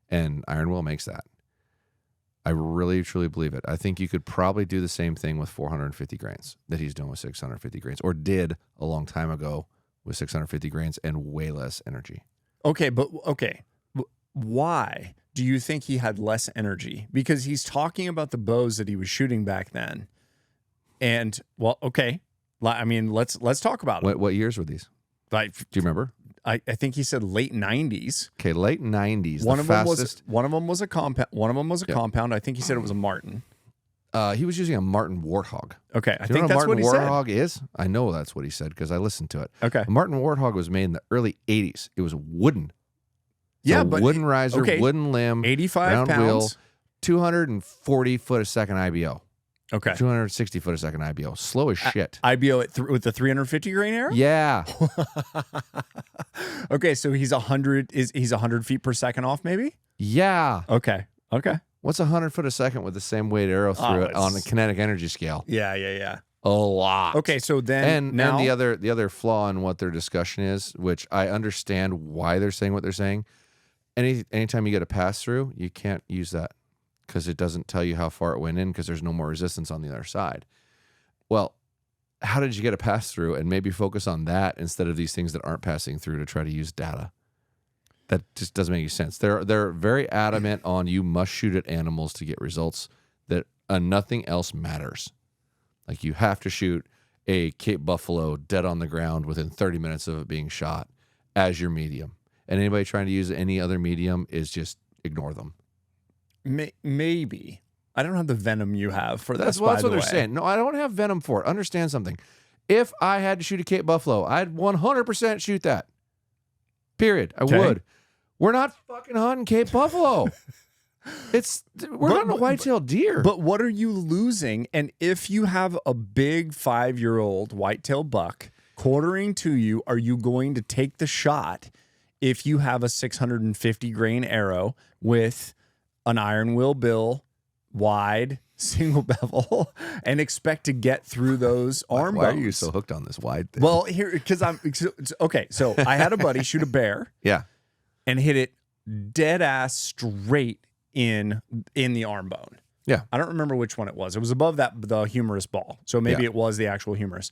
and Iron Will makes that. I really, truly believe it. I think you could probably do the same thing with 450 grains that he's doing with 650 grains, or did a long time ago with 650 grains and way less energy. Okay, but why do you think he had less energy? Because he's talking about the bows that he was shooting back then. And, well, okay. I mean, let's talk about it. What years were these? Like, do you remember? I think he said late 90s. Okay, late 90s. One of them was a compound. One of them was a compound. I think he said it was a Martin. He was using a Martin Warthog. Okay, I think that's what he said. Martin Warthog is? I know that's what he said because I listened to it. Okay. A Martin Warthog was made in the early 80s. It was wooden. Yeah, but wooden riser, wooden limb, 85 round pounds. wheel, 240 foot a second IBO. Okay. 260 foot a second IBO. Slow as shit. IBO with the 350 grain arrow? Yeah. Okay, so he's 100 feet per second off, maybe? Yeah. Okay. What's 100 foot a second with the same weight arrow through it on the kinetic energy scale? Yeah. A lot. Okay, so then and the other flaw in what their discussion is, which I understand why they're saying what they're saying. Anytime you get a pass through, you can't use that because it doesn't tell you how far it went in because there's no more resistance on the other side. Well, how did you get a pass through? And maybe focus on that instead of these things that aren't passing through to try to use data. That just doesn't make any sense. They're very adamant on you must shoot at animals to get results that nothing else matters. Like you have to shoot a Cape Buffalo dead on the ground within 30 minutes of it being shot as your medium. And anybody trying to use any other medium is just ignore them. Maybe. I don't have the venom you have for this. That's what they're saying. No, I don't have venom for it. Understand something. If I had to shoot a Cape Buffalo, I'd 100% shoot that. Period. I would. We're not fucking hunting Cape Buffalo. We're hunting a white-tailed deer. But what are you losing? And if you have a big 5-year-old white-tailed buck quartering to you, are you going to take the shot if you have a 650 grain arrow with an iron will bill, wide, single bevel, and expect to get through those arm bones? Why are you so hooked on this wide thing? Well, because so I had a buddy shoot a bear. Yeah. And hit it dead ass straight in the arm bone. Yeah. I don't remember which one it was. It was above the humerus ball. So maybe it was the actual humerus.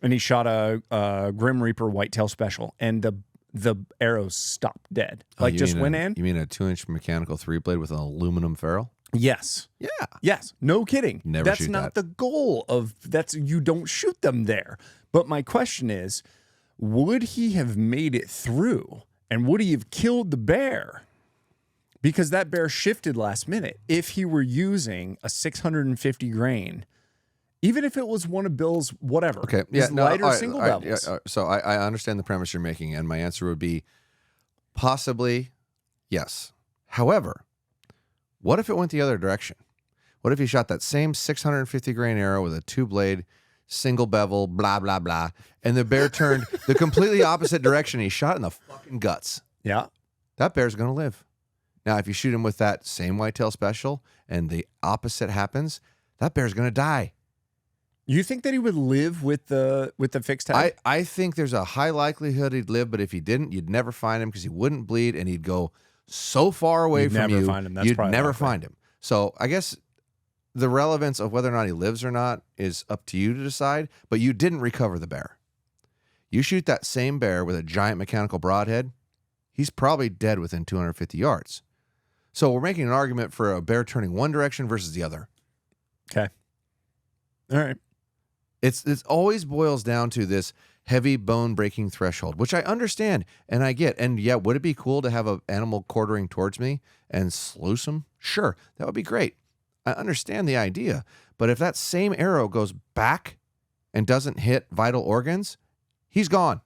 And he shot a Grim Reaper whitetail special, and the arrow stopped dead. Like just went in. You mean a 2-inch mechanical 3-blade with an aluminum ferrule? Yes. Yeah. Yes. No kidding. That's not the goal of you don't shoot them there. But my question is, would he have made it through? And would he have killed the bear? Because that bear shifted last minute. If he were using a 650 grain, even if it was one of Bill's whatever, lighter single bevels. So I understand the premise you're making, and my answer would be possibly yes. However, what if it went the other direction? What if he shot that same 650 grain arrow with a 2-blade single bevel, blah, blah, blah. And the bear turned the completely opposite direction. He shot in the fucking guts. Yeah. That bear's going to live. Now, if you shoot him with that same whitetail special and the opposite happens, that bear's going to die. You think that he would live with the fixed head? I think there's a high likelihood he'd live, but if he didn't, you'd never find him because he wouldn't bleed and he'd go so far away from you. Find him. That's you'd never likely. find him. So I guess the relevance of whether or not he lives or not is up to you to decide, but you didn't recover the bear. You shoot that same bear with a giant mechanical broadhead, he's probably dead within 250 yards. So we're making an argument for a bear turning one direction versus the other. Okay. All right. It's always boils down to this heavy bone breaking threshold, which I understand and I get. And yeah, would it be cool to have an animal quartering towards me and sluice him? Sure, that would be great. I understand the idea. But if that same arrow goes back and doesn't hit vital organs, he's gone.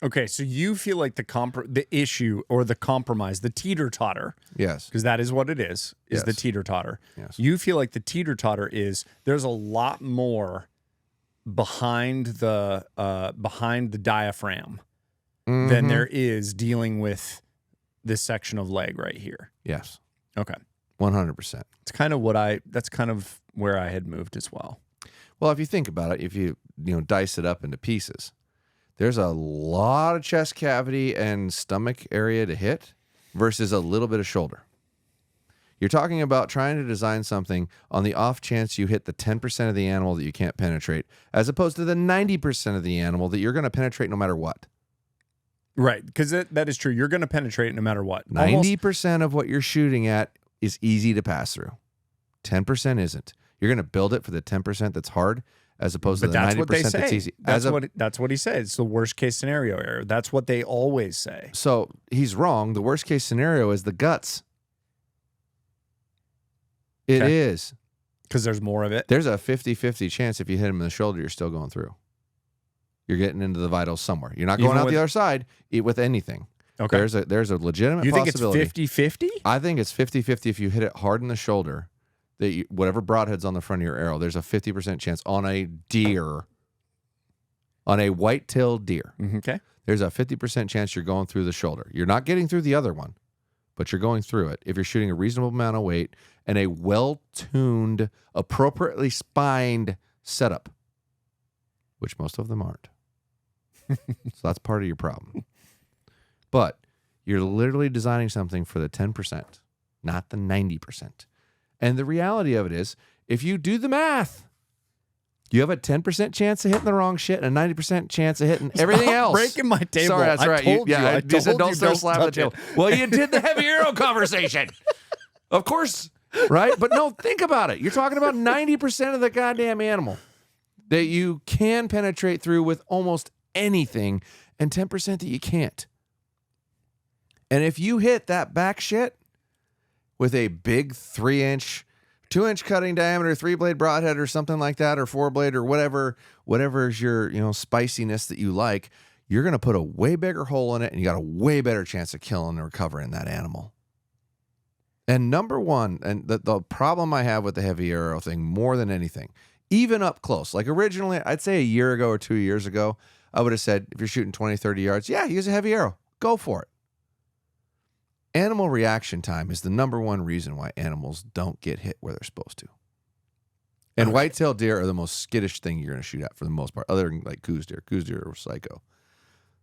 Okay, so you feel like the issue or the compromise, the teeter-totter. Yes. Because that is what it is Yes. the teeter-totter. Yes. You feel like the teeter-totter is there's a lot more behind the diaphragm than there is dealing with this section of leg right here. Yes. Okay. 100%. It's kind of that's kind of where I had moved as well. Well, if you think about it, if you dice it up into pieces, there's a lot of chest cavity and stomach area to hit versus a little bit of shoulder. You're talking about trying to design something on the off chance you hit the 10% of the animal that you can't penetrate, as opposed to the 90% of the animal that you're going to penetrate no matter what. Right, because that is true. You're going to penetrate no matter what. 90% of what you're shooting at is easy to pass through. 10% isn't. You're going to build it for the 10% that's hard, as opposed to the 90% that's easy. That's what he said. It's the worst case scenario error. That's what they always say. So he's wrong. The worst case scenario is the guts. It is. Because there's more of it. There's a 50-50 chance if you hit him in the shoulder, you're still going through. You're getting into the vitals somewhere. You're not going Even out the other side with anything. Okay. There's a legitimate possibility. You think it's 50-50? I think it's 50-50 if you hit it hard in the shoulder, that whatever broadhead's on the front of your arrow, there's a 50% chance on a deer, on a white-tailed deer. Okay. There's a 50% chance you're going through the shoulder. You're not getting through the other one, but you're going through it if you're shooting a reasonable amount of weight and a well-tuned, appropriately spined setup, which most of them aren't. So that's part of your problem. But you're literally designing something for the 10%, not the 90%. And the reality of it is, if you do the math, you have a 10% chance of hitting the wrong shit and a 90% chance of hitting everything else. Breaking my table. Sorry, that's right. I told you, don't start slapping the table. Well, you did the heavy arrow conversation. Of course, right? But no, think about it. You're talking about 90% of the goddamn animal that you can penetrate through with almost anything and 10% that you can't. And if you hit that back shit with a big 3-inch, 2-inch cutting diameter, 3-blade broadhead or something like that, or 4-blade or whatever's your spiciness that you like, you're going to put a way bigger hole in it and you got a way better chance of killing and recovering that animal. And number one, and the problem I have with the heavy arrow thing more than anything, even up close, like originally, I'd say a year ago or 2 years ago, I would have said, if you're shooting 20, 30 yards, yeah, use a heavy arrow. Go for it. Animal reaction time is the number one reason why animals don't get hit where they're supposed to. And white-tailed deer are the most skittish thing you're going to shoot at for the most part, other than like coos deer. Coos deer are psycho.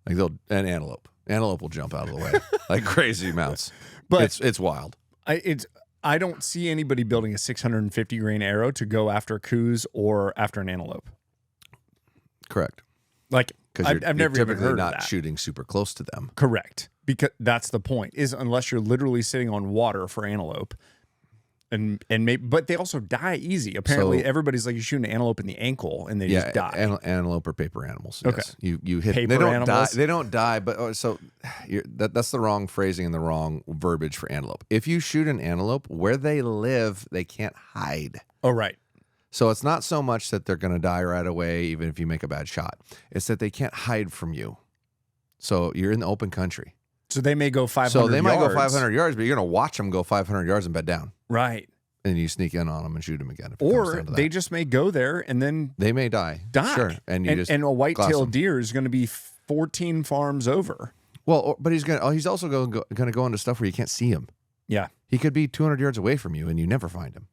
Like and antelope. Antelope will jump out of the way like crazy amounts. But it's wild. I don't see anybody building a 650 grain arrow to go after a coos or after an antelope. Correct. Like because I've never even heard not of that. Shooting super close to them. Correct. Because that's the point, is unless you're literally sitting on water for antelope, and maybe, but they also die easy. Apparently, everybody's like, you shoot an antelope in the ankle and they just die. Antelope are paper animals. Okay, yes. You hit paper they don't animals. die. They don't die. But that's the wrong phrasing and the wrong verbiage for antelope. If you shoot an antelope where they live, they can't hide. Oh, right. So it's not so much that they're going to die right away, even if you make a bad shot. It's that they can't hide from you. So you're in the open country. So they may go 500 yards. So they might go 500 yards, but you're going to watch them go 500 yards and bed down. Right. And you sneak in on them and shoot them again. If it comes Or down to that. they just may go there and then They may die. Sure. And you just a glass white-tailed them. deer is going to be 14 farms over. Well, but he's also going to go into stuff where you can't see him. Yeah. He could be 200 yards away from you and you never find him.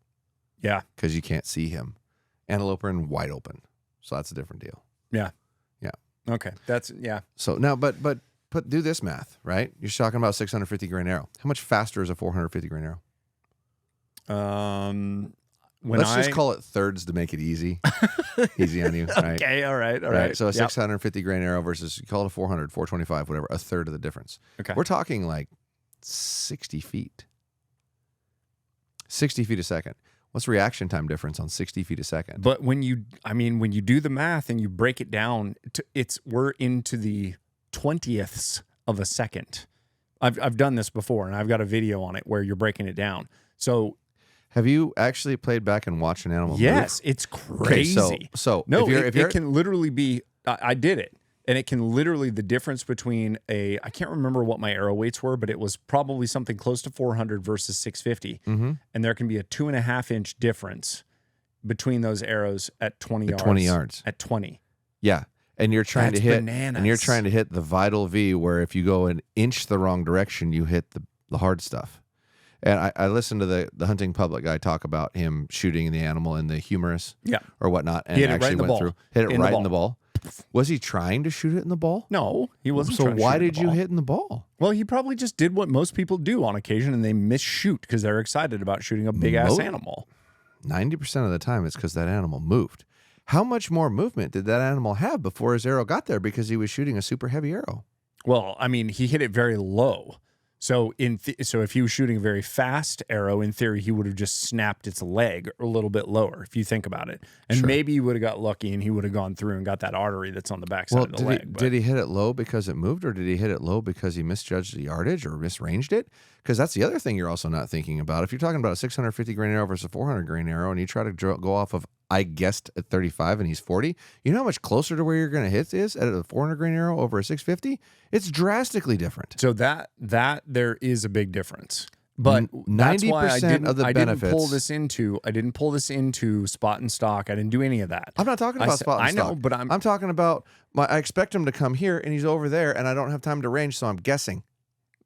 Yeah. Because you can't see him. Antelope are in wide open. So that's a different deal. Yeah. Yeah. Okay. That's, yeah. So now, but do this math, right? You're talking about 650 grain arrow. How much faster is a 450 grain arrow? Let's just call it thirds to make it easy. Easy on you, right? Okay, all right. So a 650 grain arrow versus, you call it a 400, 425, whatever, a third of the difference. Okay. We're talking like 60 feet. 60 feet a second. What's reaction time difference on 60 feet a second? But when you do the math and you break it down, we're into the 20ths of a second. I've done this before, and I've got a video on it where you're breaking it down. So, have you actually played back and watched an animal move? Yes, it's crazy. Okay, so no, if it can literally be. I did it, and it can literally, the difference between I can't remember what my arrow weights were, but it was probably something close to 400 versus 650, and there can be a 2.5-inch difference between those arrows at 20 yards. 20 yards At 20. Yeah. And you're trying to hit bananas. And you're trying to hit the vital V, where if you go an inch the wrong direction, you hit the hard stuff. And I listened to the hunting public guy talk about him shooting the animal in the humerus or whatnot, and hit it actually right in the went ball. through, hit it right in the ball. Was he trying to shoot it in the ball? No, he wasn't. So trying to why shoot did the you ball. hit in the ball? Well, he probably just did what most people do on occasion, and they misshoot because they're excited about shooting a big ass animal. 90% of the time, it's because that animal moved. How much more movement did that animal have before his arrow got there? Because he was shooting a super heavy arrow. Well, I mean, he hit it very low. So so if he was shooting a very fast arrow, in theory, he would have just snapped its leg a little bit lower, if you think about it. And maybe he would have got lucky and he would have gone through and got that artery that's on the backside of the leg. Did he hit it low because it moved, or did he hit it low because he misjudged the yardage or misranged it? Because that's the other thing you're also not thinking about. If you're talking about a 650 grain arrow versus a 400 grain arrow, and you try to go off of, I guessed at 35 and he's 40, you know how much closer to where you're going to hit is at a 400 grain arrow over a 650? It's drastically different. So that there is a big difference. But 90% of the benefits. I didn't pull this into spot and stock. I didn't do any of that. I'm not talking about spot and stock. I know, but I'm talking about I expect him to come here and he's over there and I don't have time to range, so I'm guessing.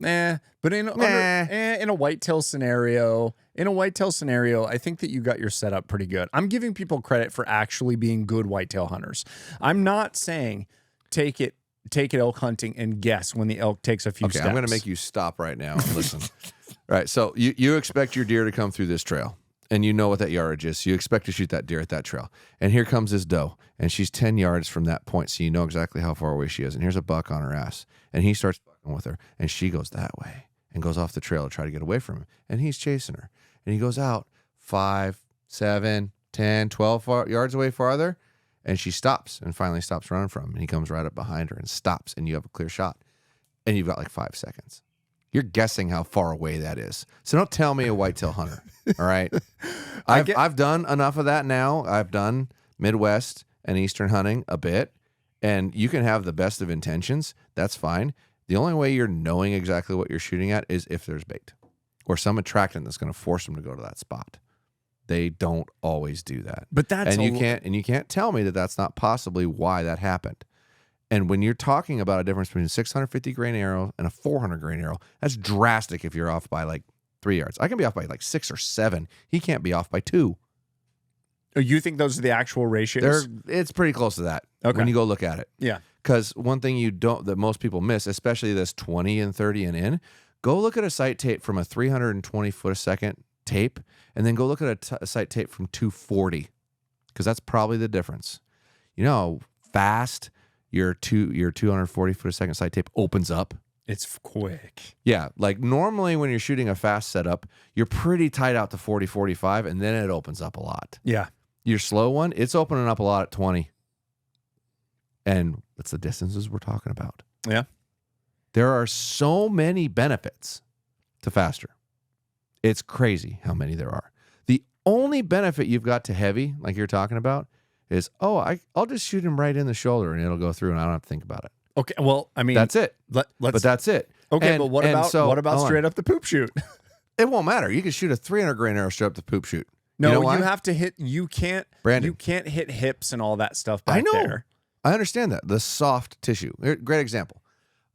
But in a whitetail scenario, I think that you got your setup pretty good. I'm giving people credit for actually being good whitetail hunters. I'm not saying take it elk hunting and guess when the elk takes a few steps. I'm going to make you stop right now and listen. All right, so you expect your deer to come through this trail, and you know what that yardage is. So you expect to shoot that deer at that trail. And here comes this doe, and she's 10 yards from that point, so you know exactly how far away she is. And here's a buck on her ass, and he starts fucking with her, and she goes that way and goes off the trail to try to get away from him. And he's chasing her, and he goes out 5, 7, 10, 12 yards away farther, and she stops and finally stops running from him. And he comes right up behind her and stops, and you have a clear shot. And you've got like 5 seconds. You're guessing how far away that is. So don't tell me a whitetail hunter. All right. I've done enough of that now. I've done Midwest and Eastern hunting a bit. And you can have the best of intentions. That's fine. The only way you're knowing exactly what you're shooting at is if there's bait or some attractant that's going to force them to go to that spot. They don't always do that. But that's you can't tell me that that's not possibly why that happened. And when you're talking about a difference between a 650 grain arrow and a 400 grain arrow, that's drastic if you're off by like 3 yards. I can be off by like 6 or 7. He can't be off by 2. Oh, you think those are the actual ratios? It's pretty close to that when you go look at it. Yeah. Because one thing that most people miss, especially this 20 and 30 and in, go look at a sight tape from a 320 foot a second tape, and then go look at a sight tape from 240, because that's probably the difference. You know how fast your 240 foot a second sight tape opens up? It's quick. Yeah, like normally when you're shooting a fast setup, you're pretty tight out to 40, 45, and then it opens up a lot. Yeah. Your slow one, it's opening up a lot at 20. And that's the distances we're talking about. Yeah. There are so many benefits to faster. It's crazy how many there are. The only benefit you've got to heavy, like you're talking about, is, I'll just shoot him right in the shoulder and it'll go through and I don't have to think about it. Okay, well, I mean, that's it. But that's it. Okay, but what about straight up the poop shoot? It won't matter. You can shoot a 300 grain arrow straight up the poop shoot. No, you know why? you have to hit. You can't. Brandon. You can't hit hips and all that stuff back I know. there. I understand that. The soft tissue. Great example.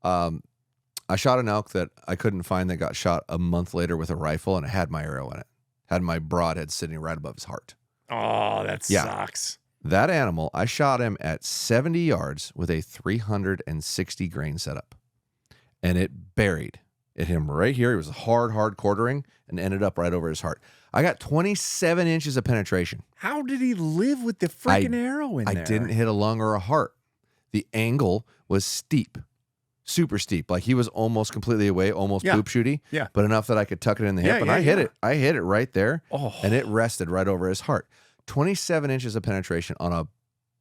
I shot an elk that I couldn't find that got shot a month later with a rifle, and it had my arrow in it. Had my broadhead sitting right above his heart. Oh, that sucks. That animal, I shot him at 70 yards with a 360 grain setup. And it buried. It hit him right here. It was hard quartering and ended up right over his heart. I got 27 inches of penetration. How did he live with the freaking arrow in there? I didn't hit a lung or a heart. The angle was steep. Super steep. Like he was almost completely away, almost poop shooty. Yeah. But enough that I could tuck it in the hip. And I hit it. I hit it right there. Oh. And it rested right over his heart. 27 inches of penetration on a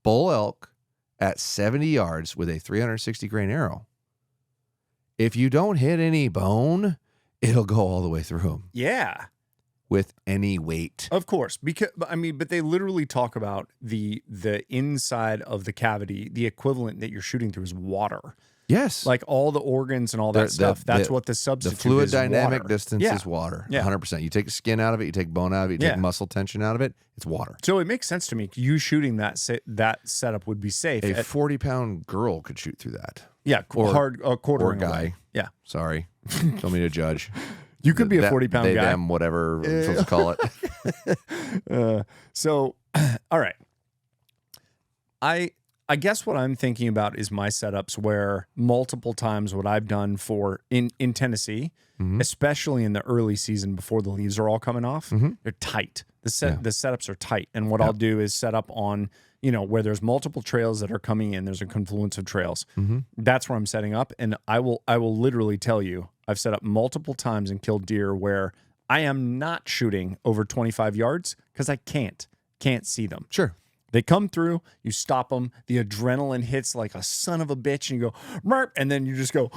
bull elk at 70 yards with a 360 grain arrow. If you don't hit any bone, it'll go all the way through him. Yeah. With any weight. Of course. Because but they literally talk about the inside of the cavity, the equivalent that you're shooting through is water. Yes. Like all the organs and all that stuff. That's what the substitute is. The fluid is dynamic water. distance is water. Yeah. 100%. You take the skin out of it, you take bone out of it, you take muscle tension out of it, it's water. So it makes sense to me. You shooting that setup would be safe. A 40-pound girl could shoot through that. Yeah, quartering guy. away. Yeah. Sorry. Don't mean to judge. You could be a 40-pound guy. Them, whatever I'm supposed to call it. So, all right. I guess what I'm thinking about is my setups where multiple times what I've done in Tennessee, especially in the early season before the leaves are all coming off, they're tight. The setups are tight. And what I'll do is set up on, where there's multiple trails that are coming in, there's a confluence of trails. That's where I'm setting up. And I will literally tell you, I've set up multiple times and killed deer where I am not shooting over 25 yards because I can't see them. Sure. They come through, you stop them, the adrenaline hits like a son of a bitch, and you go, Merp, and then you just go,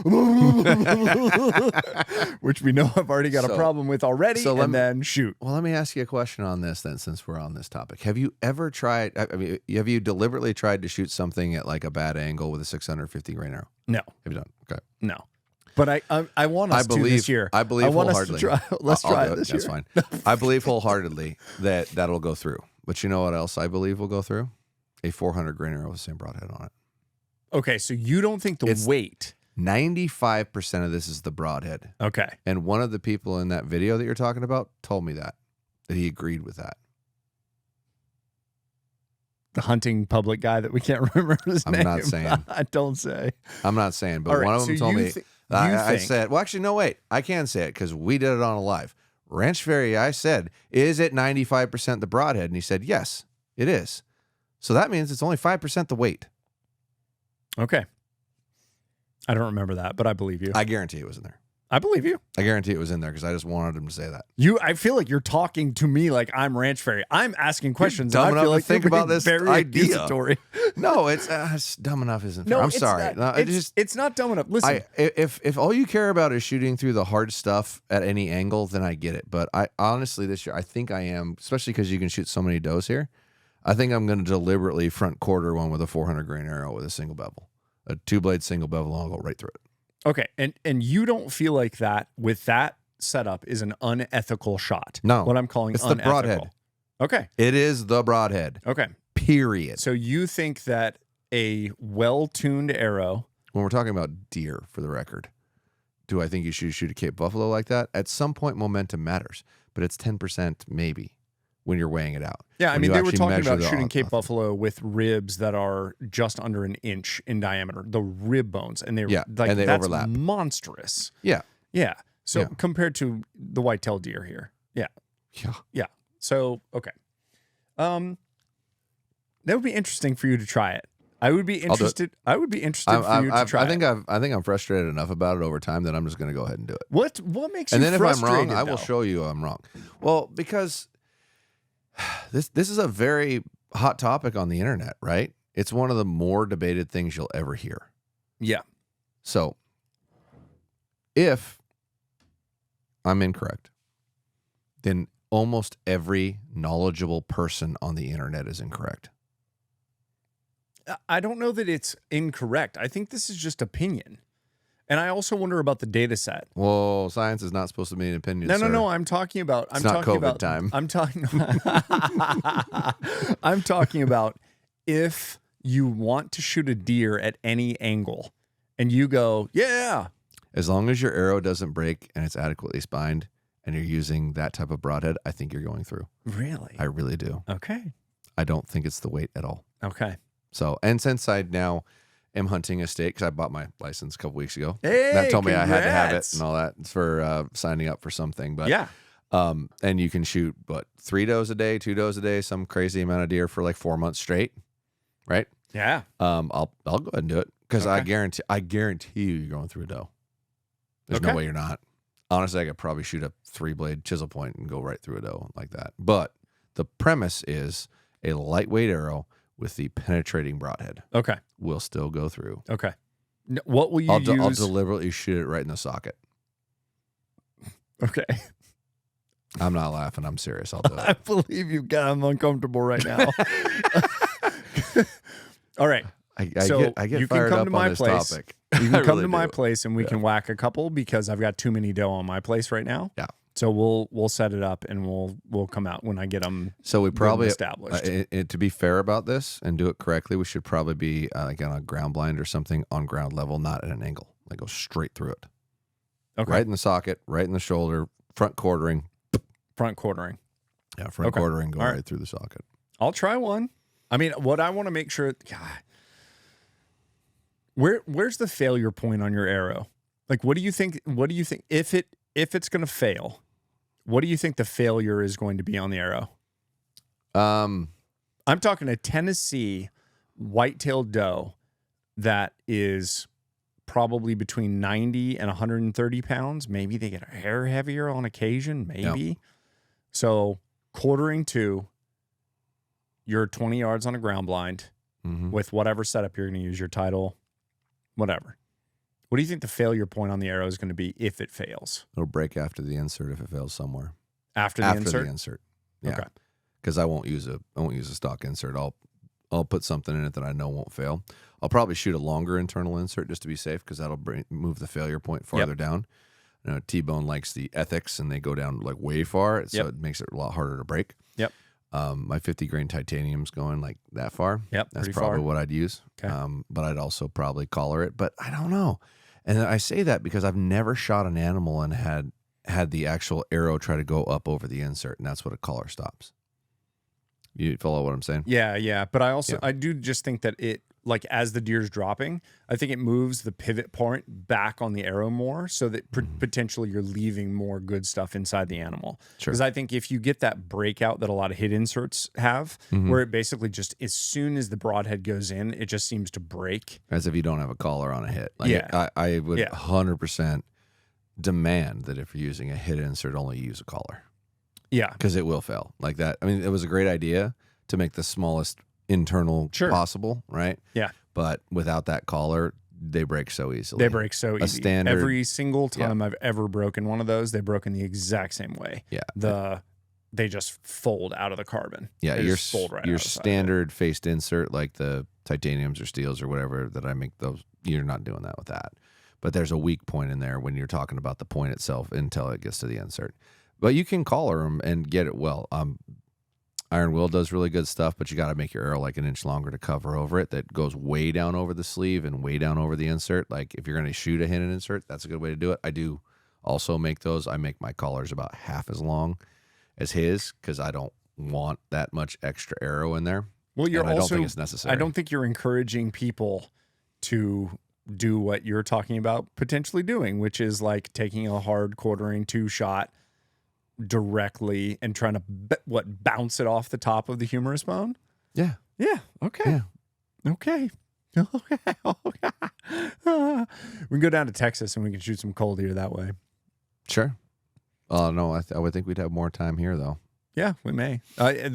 which we know I've already got a problem with already, then shoot. Well, let me ask you a question on this then, since we're on this topic. Have you ever tried, have you deliberately tried to shoot something at like a bad angle with a 650 grain arrow? No. Have you done? Okay. No. But I want us to this year. I believe wholeheartedly. Let's try it this year. That's fine. I believe wholeheartedly that'll go through. But you know what else I believe will go through? A 400 grain arrow with the same broadhead on it. Okay, so you don't think the weight? 95% of this is the broadhead. Okay. And one of the people in that video that you're talking about told me that he agreed with that. The hunting public guy that we can't remember his name. I'm not saying. I don't say. I'm not saying, but one of them told me. I said, well, actually, no, wait. I can say it because we did it on a live. Ranch Fairy, I said, is it 95% the broadhead? And he said, yes, it is. So that means it's only 5% the weight. Okay. I don't remember that, but I believe you. I guarantee it was in there. I believe you. I guarantee it was in there because I just wanted him to say that. I feel like you're talking to me like I'm Ranch Fairy. I'm asking questions. Dumb and I feel like think about this very idea. Accusatory. No, it's dumb enough isn't fair. I'm sorry. No, it's not dumb enough. Listen, if all you care about is shooting through the hard stuff at any angle, then I get it. But I honestly this year I think I am, especially because you can shoot so many does here. I think I'm going to deliberately front quarter one with a 400 grain arrow with a single bevel, a 2-blade single bevel, and I'll go right through it. Okay, and you don't feel like that with that setup is an unethical shot? No, what I'm calling it's unethical. The broadhead. Okay, it is the broadhead. Okay, period. So you think that a well-tuned arrow? When we're talking about deer, for the record, do I think you should shoot a Cape Buffalo like that? At some point, momentum matters, but it's 10% maybe when you're weighing it out. Yeah, I mean, they were talking about shooting Cape Buffalo with ribs that are just under an inch in diameter, the rib bones, and they and they that's overlap. Monstrous. Yeah. So compared to the whitetail deer here, yeah. So okay, that would be interesting for you to try it. I would be interested. I would be interested for you to try. I think I'm frustrated enough about it over time that I'm just going to go ahead and do it. What makes you? And then frustrated, if I'm wrong, I will show you I'm wrong. Well, because this is a very hot topic on the internet, right? It's one of the more debated things you'll ever hear. Yeah. So if I'm incorrect, then almost every knowledgeable person on the internet is incorrect. I don't know that it's incorrect. I think this is just opinion. And I also wonder about the data set. Well, science is not supposed to be an opinion. No. I'm talking about. It's not COVID time. I'm talking. I'm talking about if you want to shoot a deer at any angle, and you go, yeah. As long as your arrow doesn't break and it's adequately spined, and you're using that type of broadhead, I think you're going through. Really? I really do. Okay. I don't think it's the weight at all. Okay. So, and since I now am hunting a state, because I bought my license a couple weeks ago, hey, that told me I had to have it congrats. and all that for signing up for something. But yeah. And you can shoot 3 does a day, 2 does a day, some crazy amount of deer for like 4 months straight, right? Yeah. I'll go ahead and do it because Okay. I guarantee you you're going through a doe. There's no Okay. way you're not. Honestly, I could probably shoot a 3-blade chisel point and go right through a doe like that. But the premise is a lightweight arrow with the penetrating broadhead Okay. will still go through. Okay. What will you I'll use? deliberately shoot it right in the socket. Okay. I'm not laughing. I'm serious. I'll do I it. believe you. God, I'm uncomfortable right now. All right. I So get you can fired come up to my on this place. topic. You can I come really to my do. place and we can whack a couple because I've got too many doe on my place right now. Yeah. So we'll set it up and we'll come out when I get them. So we probably established. To be fair about this and do it correctly, we should probably be like on a ground blind or something on ground level, not at an angle. Like go straight through it. Okay. Right in the socket, right in the shoulder, front quartering. Front quartering. Yeah, front Okay. quartering, go All right. right. through the socket. I'll try one. I mean, what I want to make sure. God, where's the failure point on your arrow? Like, what do you think? What do you think if it's going to fail? What do you think the failure is going to be on the arrow? I'm talking a Tennessee white-tailed doe that is probably between 90 and 130 pounds. Maybe they get a hair heavier on occasion. Maybe. Yep. So quartering to, you're 20 yards on a ground blind with whatever setup you're going to use, your title, whatever. What do you think the failure point on the arrow is going to be if it fails? It'll break after the insert if it fails somewhere. After the insert? Yeah. Okay. Because I won't use a stock insert. I'll put something in it that I know won't fail. I'll probably shoot a longer internal insert just to be safe because that'll move the failure point farther down. You know, T-Bone likes the ethics and they go down like way far, so it makes it a lot harder to break. Yep. My 50 grain titanium's going like that far. Yep. That's pretty probably far. what I'd use. Okay. But I'd also probably collar it. But I don't know. And I say that because I've never shot an animal and had the actual arrow try to go up over the insert, and that's what a collar stops. You follow what I'm saying? Yeah. But I do just think that it, like as the deer's dropping, I think it moves the pivot point back on the arrow more so that potentially you're leaving more good stuff inside the animal. Sure. Because I think if you get that breakout that a lot of hit inserts have, where it basically just, as soon as the broadhead goes in, it just seems to break. As if you don't have a collar on a hit. Like Yeah. I would 100% demand that if you're using a hit insert, only use a collar. Yeah. Because it will fail like that. I mean, it was a great idea to make the smallest internal possible, right? Yeah. But without that collar, they break so easily. They break so easy. standard- Every single time I've ever broken one of those, they broke in the exact same way. Yeah. They just fold out of the carbon. Yeah, They your just fold right your out of the side. standard faced insert, like the titaniums or steels or whatever that I make those, you're not doing that with that. But there's a weak point in there when you're talking about the point itself until it gets to the insert. But you can collar them and get it well. Iron Will does really good stuff, but you got to make your arrow like an inch longer to cover over it. That goes way down over the sleeve and way down over the insert. Like if you're going to shoot a hidden insert, that's a good way to do it. I do also make those. I make my collars about half as long as his because I don't want that much extra arrow in there. Well, I don't think it's necessary. I don't think you're encouraging people to do what you're talking about potentially doing, which is like taking a hard quartering 2-shot directly and trying to bounce it off the top of the humerus bone. Yeah. Okay. Okay. We can go down to Texas and we can shoot some cold deer that way. Sure. No, I would think we'd have more time here though. Yeah, we may. I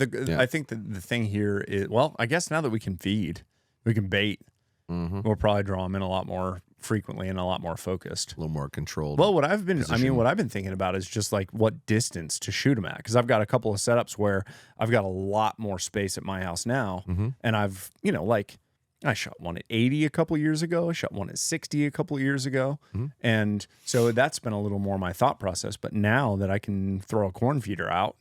think that the thing here is, well, I guess now that we can feed, we can bait, we'll probably draw them in a lot more frequently and a lot more focused. A little more controlled. Well, what I've been position. thinking about is just like what distance to shoot them at. Cause I've got a couple of setups where I've got a lot more space at my house now. And I've, like I shot one at 80 a couple years ago. I shot one at 60 a couple years ago. And so that's been a little more my thought process. But now that I can throw a corn feeder out,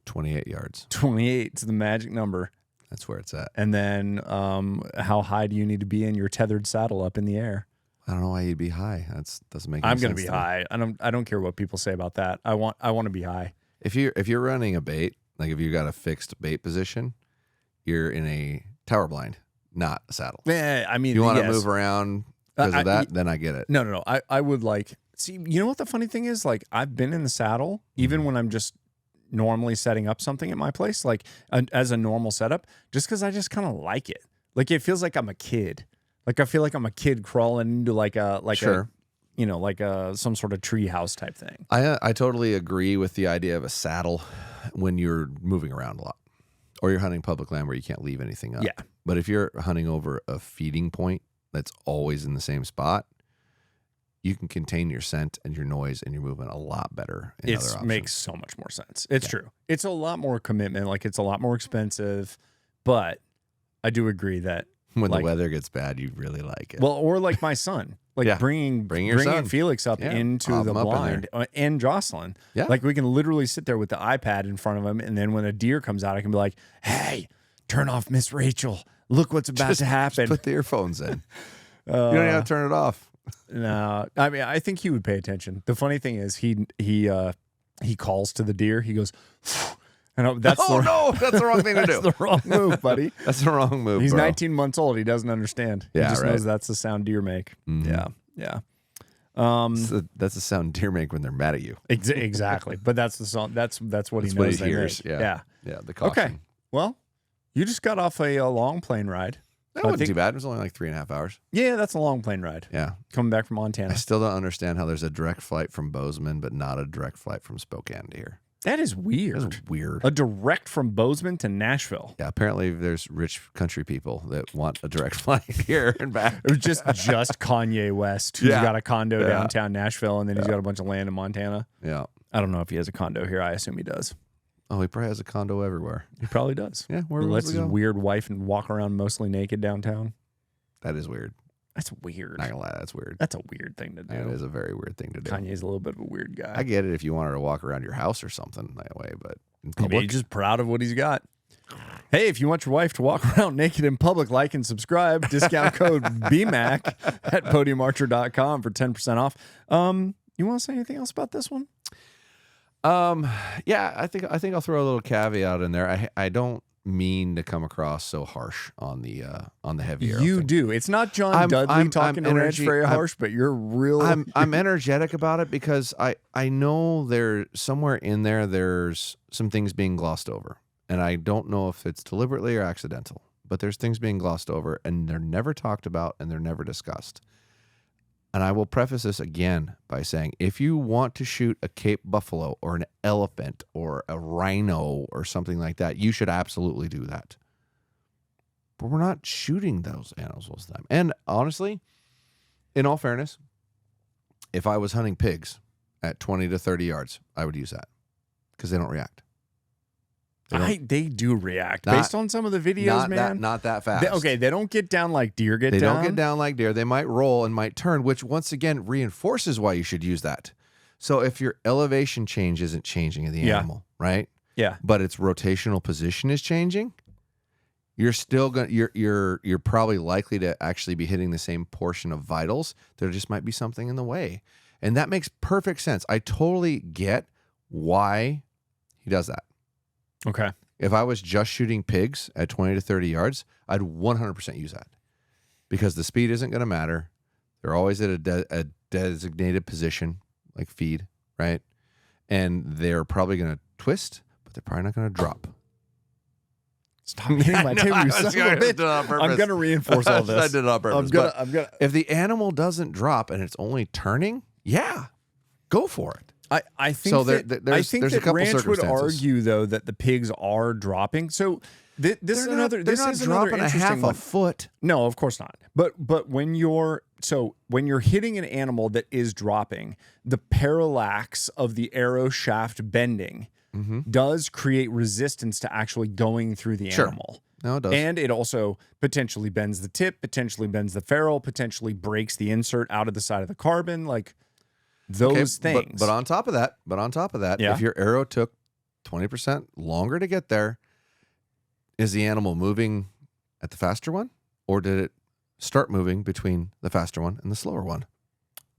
28 yards. 28 is the magic number. That's where it's at. And then how high do you need to be in your tethered saddle up in the air? I don't know why you'd be high. That doesn't make any sense. I'm going to be high. I don't care what people say about that. I want to be high. If you're running a bait, like if you got a fixed bait position, you're in a tower blind, not a saddle. Yeah, I mean, you want to move around because of that, then I get it. No. I would like see. You know what the funny thing is? Like I've been in the saddle even when I'm just normally setting up something at my place, like as a normal setup, just because I just kind of like it. Like it feels like I'm a kid. Like I feel like I'm a kid crawling into like a some sort of tree house type thing. I totally agree with the idea of a saddle when you're moving around a lot, or you're hunting public land where you can't leave anything up. Yeah. But if you're hunting over a feeding point that's always in the same spot, you can contain your scent and your noise and your movement a lot better. It makes so much more sense. It's true. It's a lot more commitment. Like it's a lot more expensive, but I do agree that when the weather gets bad, you really like it. Well, or like my son, like bringing Felix up into the blind and Jocelyn. Yeah. Like we can literally sit there with the iPad in front of him. And then when a deer comes out, I can be like, hey, turn off Miss Rachel. Look what's about to happen. Just put the earphones in. You don't even have to turn it off. No, I mean, I think he would pay attention. The funny thing is he calls to the deer. He goes, and that's that's the wrong thing to do. That's the wrong move, buddy. That's the wrong move. He's bro. 19 months old. He doesn't understand. Yeah, he just right. knows that's the sound deer make. Mm-hmm. Yeah. That's the sound deer make when they're mad at you. Exactly. But that's the song. That's what he knows. What he hears. Make. Yeah. The caution. Okay. Well, you just got off a long plane ride. That wasn't too bad. It was only like 3.5 hours. Yeah, that's a long plane ride. Yeah. Coming back from Montana. I still don't understand how there's a direct flight from Bozeman, but not a direct flight from Spokane to here. That is weird. That's weird. A direct from Bozeman to Nashville. Yeah, apparently there's rich country people that want a direct flight here and back. It was just Kanye West, who's got a condo downtown Nashville, and then he's got a bunch of land in Montana. Yeah. I don't know if he has a condo here. I assume he does. Oh, he probably has a condo everywhere. He probably does. Yeah, where he lets we his go? weird wife and walk around mostly naked downtown. That is weird. That's weird. Not gonna lie, that's weird. That's a weird thing to do. That is a very weird thing to do. Kanye's a little bit of a weird guy. I get it if you want her to walk around your house or something that way, but in public, maybe he's just proud of what he's got. Hey, if you want your wife to walk around naked in public, like and subscribe. Discount code BMAC at podiumarcher.com for 10% off. You want to say anything else about this one? Yeah, I think I'll throw a little caveat in there. I don't mean to come across so harsh on the heavy arrow. You thing. do. It's not John Dudley talking to Ranch very harsh, but you're real. I'm energetic about it because I know there somewhere in there's some things being glossed over, and I don't know if it's deliberately or accidental, but there's things being glossed over, and they're never talked about and they're never discussed. And I will preface this again by saying, if you want to shoot a Cape buffalo or an elephant or a rhino or something like that, you should absolutely do that. But we're not shooting those animals most of the time. And honestly, in all fairness, if I was hunting pigs at 20 to 30 yards, I would use that because they don't react. They do react based on some of the videos, man. Not that fast. They don't get down like deer get down. They don't get down like deer. They might roll and might turn, which once again reinforces why you should use that. So if your elevation change isn't changing in the animal, right? Yeah. But its rotational position is changing, you're still going you're probably likely to actually be hitting the same portion of vitals. There just might be something in the way. And that makes perfect sense. I totally get why he does that. Okay. If I was just shooting pigs at 20 to 30 yards, I'd 100% use that because the speed isn't going to matter. They're always at a designated position, like feed, right? And they're probably going to twist, but they're probably not going to drop. Stop hitting my table, you son of a bitch. I'm going to reinforce all this. I did it on purpose. I'm gonna. If the animal doesn't drop and it's only turning, yeah, go for it. I think so there's a couple Ranch would argue though that the pigs are dropping. So this is another dropping a half a foot. No, of course not. But when you're hitting an animal that is dropping, the parallax of the arrow shaft bending does create resistance to actually going through the animal. No, it does. And it also potentially bends the tip, potentially bends the ferrule, potentially breaks the insert out of the side of the carbon, like those things. But on top of that, if your arrow took 20% longer to get there, is the animal moving at the faster one, or did it start moving between the faster one and the slower one?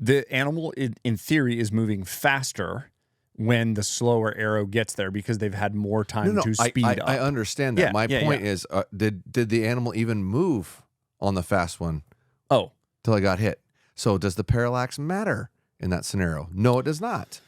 The animal, in theory, is moving faster when the slower arrow gets there because they've had more time to speed up. I understand that. My point is, did the animal even move on the fast one? Oh, till I got hit. So does the parallax matter in that scenario? No, it does not.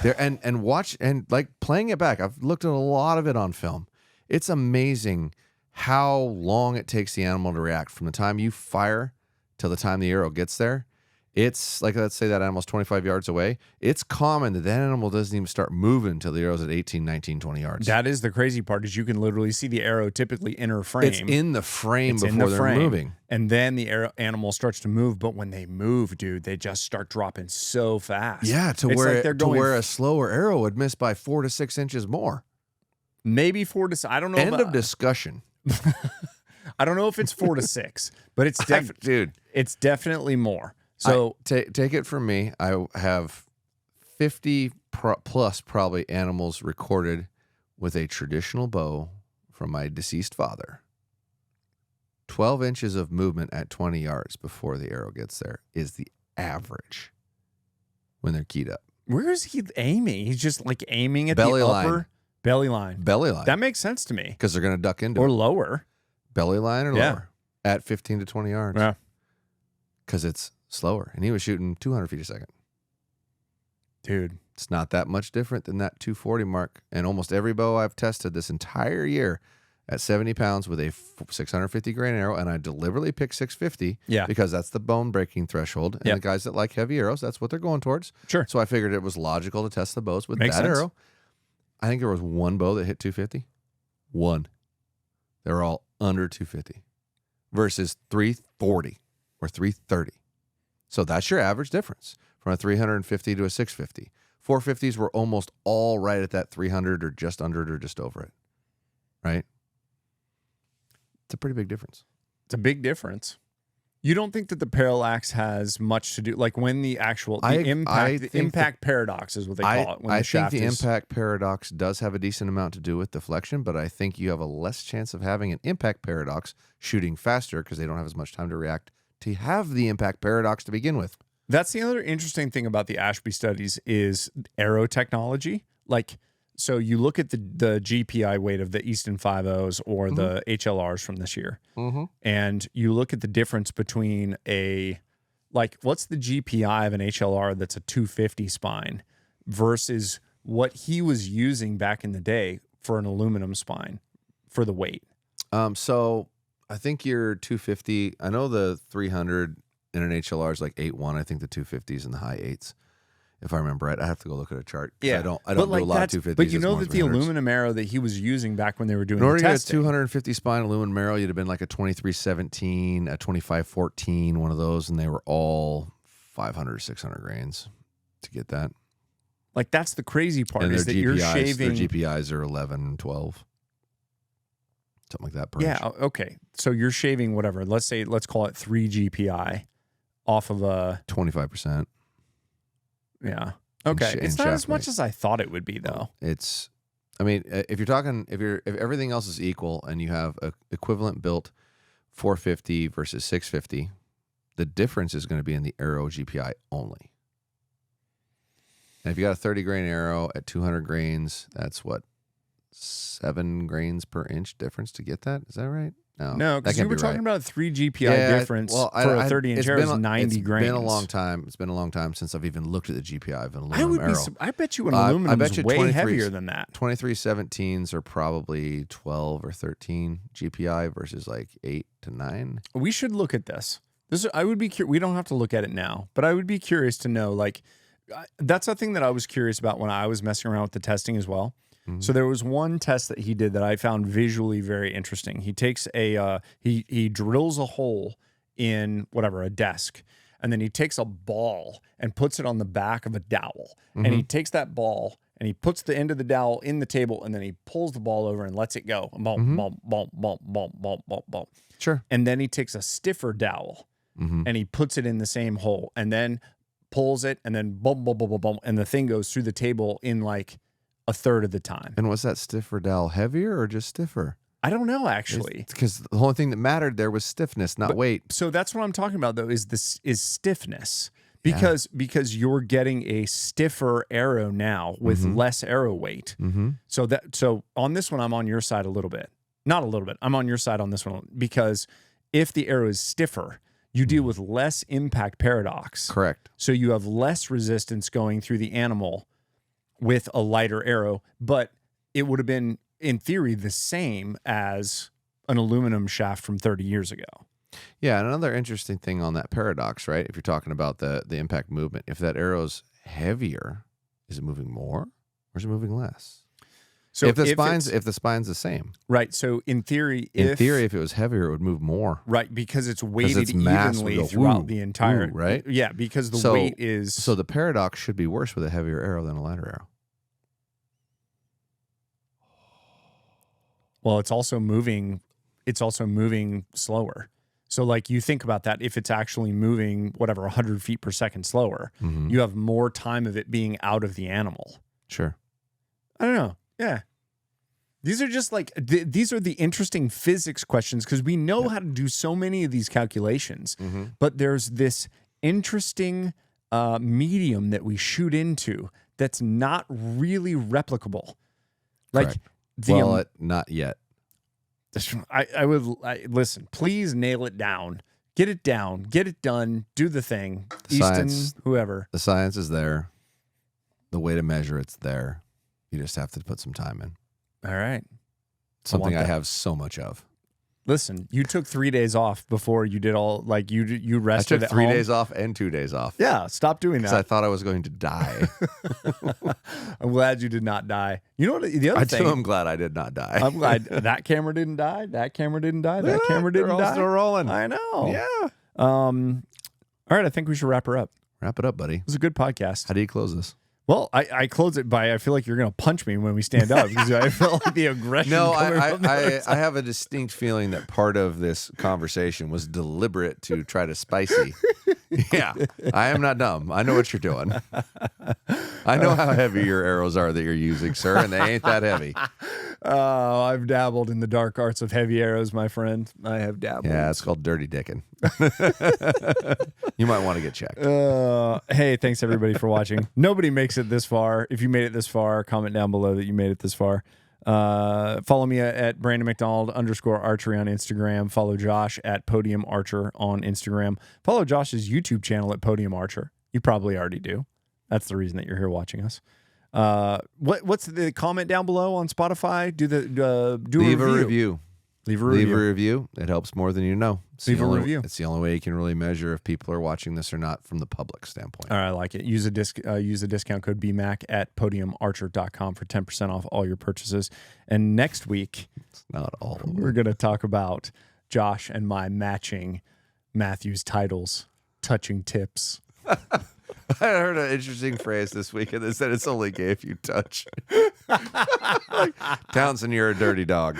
There and watch and like playing it back. I've looked at a lot of it on film. It's amazing how long it takes the animal to react from the time you fire till the time the arrow gets there. It's like, let's say that animal's 25 yards away. It's common that animal doesn't even start moving until the arrow's at 18, 19, 20 yards. That is the crazy part, is you can literally see the arrow typically enter frame. It's in the frame before they're moving. And then the animal starts to move. But when they move, dude, they just start dropping so fast. Yeah, to where a slower arrow would miss by 4 to 6 inches more. Maybe 4 to 6. I don't know. End of discussion. I don't know if it's 4 to 6, but it's dude, it's definitely more. So take it from me. I have 50 plus probably animals recorded with a traditional bow from my deceased father. 12 inches of movement at 20 yards before the arrow gets there is the average when they're keyed up. Where is he aiming? He's just like aiming at belly the line. upper belly line. Belly line. That makes sense to me. Because they're going to duck into or it. lower. Belly line or lower at 15 to 20 yards. Yeah. Because it's slower. And he was shooting 200 feet a second. Dude. It's not that much different than that 240 mark. And almost every bow I've tested this entire year at 70 pounds with a 650 grain arrow, and I deliberately picked 650 because that's the bone breaking threshold. And the guys that like heavy arrows, that's what they're going towards. Sure. So I figured it was logical to test the bows with Makes that sense. arrow. I think there was one bow that hit 250. One. They were all under 250 versus 340 or 330. So that's your average difference from a 350 to a 650. 450s were almost all right at that 300 or just under it or just over it. Right? It's a pretty big difference. It's a big difference. You don't think that the parallax has much to do, like when the actual impact paradox is what they call it. When I think the impact paradox does have a decent amount to do with deflection, but I think you have a less chance of having an impact paradox shooting faster because they don't have as much time to react to have the impact paradox to begin with. That's the other interesting thing about the Ashby studies is arrow technology. Like, so you look at the GPI weight of the Easton 5.0s or the HLRs from this year, and you look at the difference between what's the GPI of an HLR that's a 250 spine versus what he was using back in the day for an aluminum spine for the weight. So I think your 250, I know the 300 in an HLR is like 8.1. I think the 250 is in the high 8s. If I remember right, I have to go look at a chart. Yeah, I don't do a lot of 250s. But you know that the aluminum arrow that he was using back when they were doing in order the testing, to get a 250 spine aluminum arrow, you'd have been like a 2317, a 2514, one of those, and they were all 500 or 600 grains to get that. Like, that's the crazy part, and is that you're shaving. Their GPIs are 11, 12, something like that per inch. Okay. So you're shaving whatever. Let's call it 3 GPI off of a 25%. Yeah. Okay. It's not as much as I thought it would be, though. It's, I mean, if everything else is equal and you have a equivalent built 450 versus 650, the difference is going to be in the arrow GPI only. And if you got a 30 grain arrow at 200 grains, that's what, 7 grains per inch difference to get that? Is that right? No, because you were talking about a 3 GPI difference for a 30-inch arrow is 90 grains. It's been a long time. It's been a long time since I've even looked at the GPI of an aluminum arrow. I bet you an aluminum is way heavier than that. 2317s are probably 12 or 13 GPI versus like 8 to 9. We should look at this. I would be curious. We don't have to look at it now, but I would be curious to know. Like, that's a thing that I was curious about when I was messing around with the testing as well. So there was one test that he did that I found visually very interesting. He takes he drills a hole in a desk, and then he takes a ball and puts it on the back of a dowel. And he takes that ball and he puts the end of the dowel in the table, and then he pulls the ball over and lets it go. Boom, boom, boom, boom, boom, boom, boom, boom. Sure. And then he takes a stiffer dowel and he puts it in the same hole, and then pulls it, and then boom, boom, boom, boom, boom, and the thing goes through the table in like a third of the time. And was that stiffer dowel heavier or just stiffer? I don't know, actually. Because the only thing that mattered there was stiffness, not weight. So that's what I'm talking about, though, is stiffness. Because you're getting a stiffer arrow now with less arrow weight. So on this one, I'm on your side a little bit. Not a little bit. I'm on your side on this one because if the arrow is stiffer, you deal with less impact paradox. Correct. So you have less resistance going through the animal with a lighter arrow, but it would have been, in theory, the same as an aluminum shaft from 30 years ago. Yeah, and another interesting thing on that paradox, right? If you're talking about the impact movement, if that arrow's heavier, is it moving more or is it moving less? So if the spine's the same, right? So in theory, if it was heavier, it would move more, right? Because it's weighted evenly throughout the entire, right? Yeah, because the weight is. So the paradox should be worse with a heavier arrow than a lighter arrow. Well, it's also moving. It's also moving slower. So, like, you think about that. If it's actually moving, 100 feet per second slower, you have more time of it being out of the animal. Sure. I don't know. Yeah. These are just like, these are the interesting physics questions because we know how to do so many of these calculations, but there's this interesting medium that we shoot into that's not really replicable. Like, not yet. I would listen, please nail it down. Get it down. Get it done. Do the thing. Easton, whoever. The science is there. The way to measure it's there. You just have to put some time in. All right. Something I have so much of. Listen, you took 3 days off before you did all, like, you rested I took 3 days off and 2 days off. Yeah, stop doing that. Because I thought I was going to die. I'm glad you did not die. You know what? The other thing. I'm glad I did not die. I'm glad that camera didn't die. That camera didn't die. That camera didn't die. They're all still rolling. I know. Yeah. All right, I think we should wrap her up. Wrap it up, buddy. It was a good podcast. How do you close this? Well, I close it by, I feel like you're going to punch me when we stand up because I felt like the aggression. No, I have a distinct feeling that part of this conversation was deliberate to try to spicy. Yeah, I am not dumb. I know what you're doing. I know how heavy your arrows are that you're using, sir, and they ain't that heavy. Oh, I've dabbled in the dark arts of heavy arrows, my friend. I have dabbled. Yeah, it's called dirty dicking. You might want to get checked. Hey, thanks everybody for watching. Nobody makes it this far. If you made it this far, comment down below that you made it this far. Follow me at Brandon McDonald _archery on Instagram. Follow Josh at Podium Archer on Instagram. Follow Josh's YouTube channel at Podium Archer. You probably already do. That's the reason that you're here watching us. What's the comment down below on Spotify? Leave a review. Leave a review. It helps more than you know. Leave a review. It's the only way you can really measure if people are watching this or not from the public standpoint. All right, I like it. Use a discount code BMAC at podiumarcher.com for 10% off all your purchases. And next week, it's not all. We're going to talk about Josh and my matching Mathews titles, touching tips. I heard an interesting phrase this week, and they said it's only gay if you touch. Townsend, you're a dirty dog.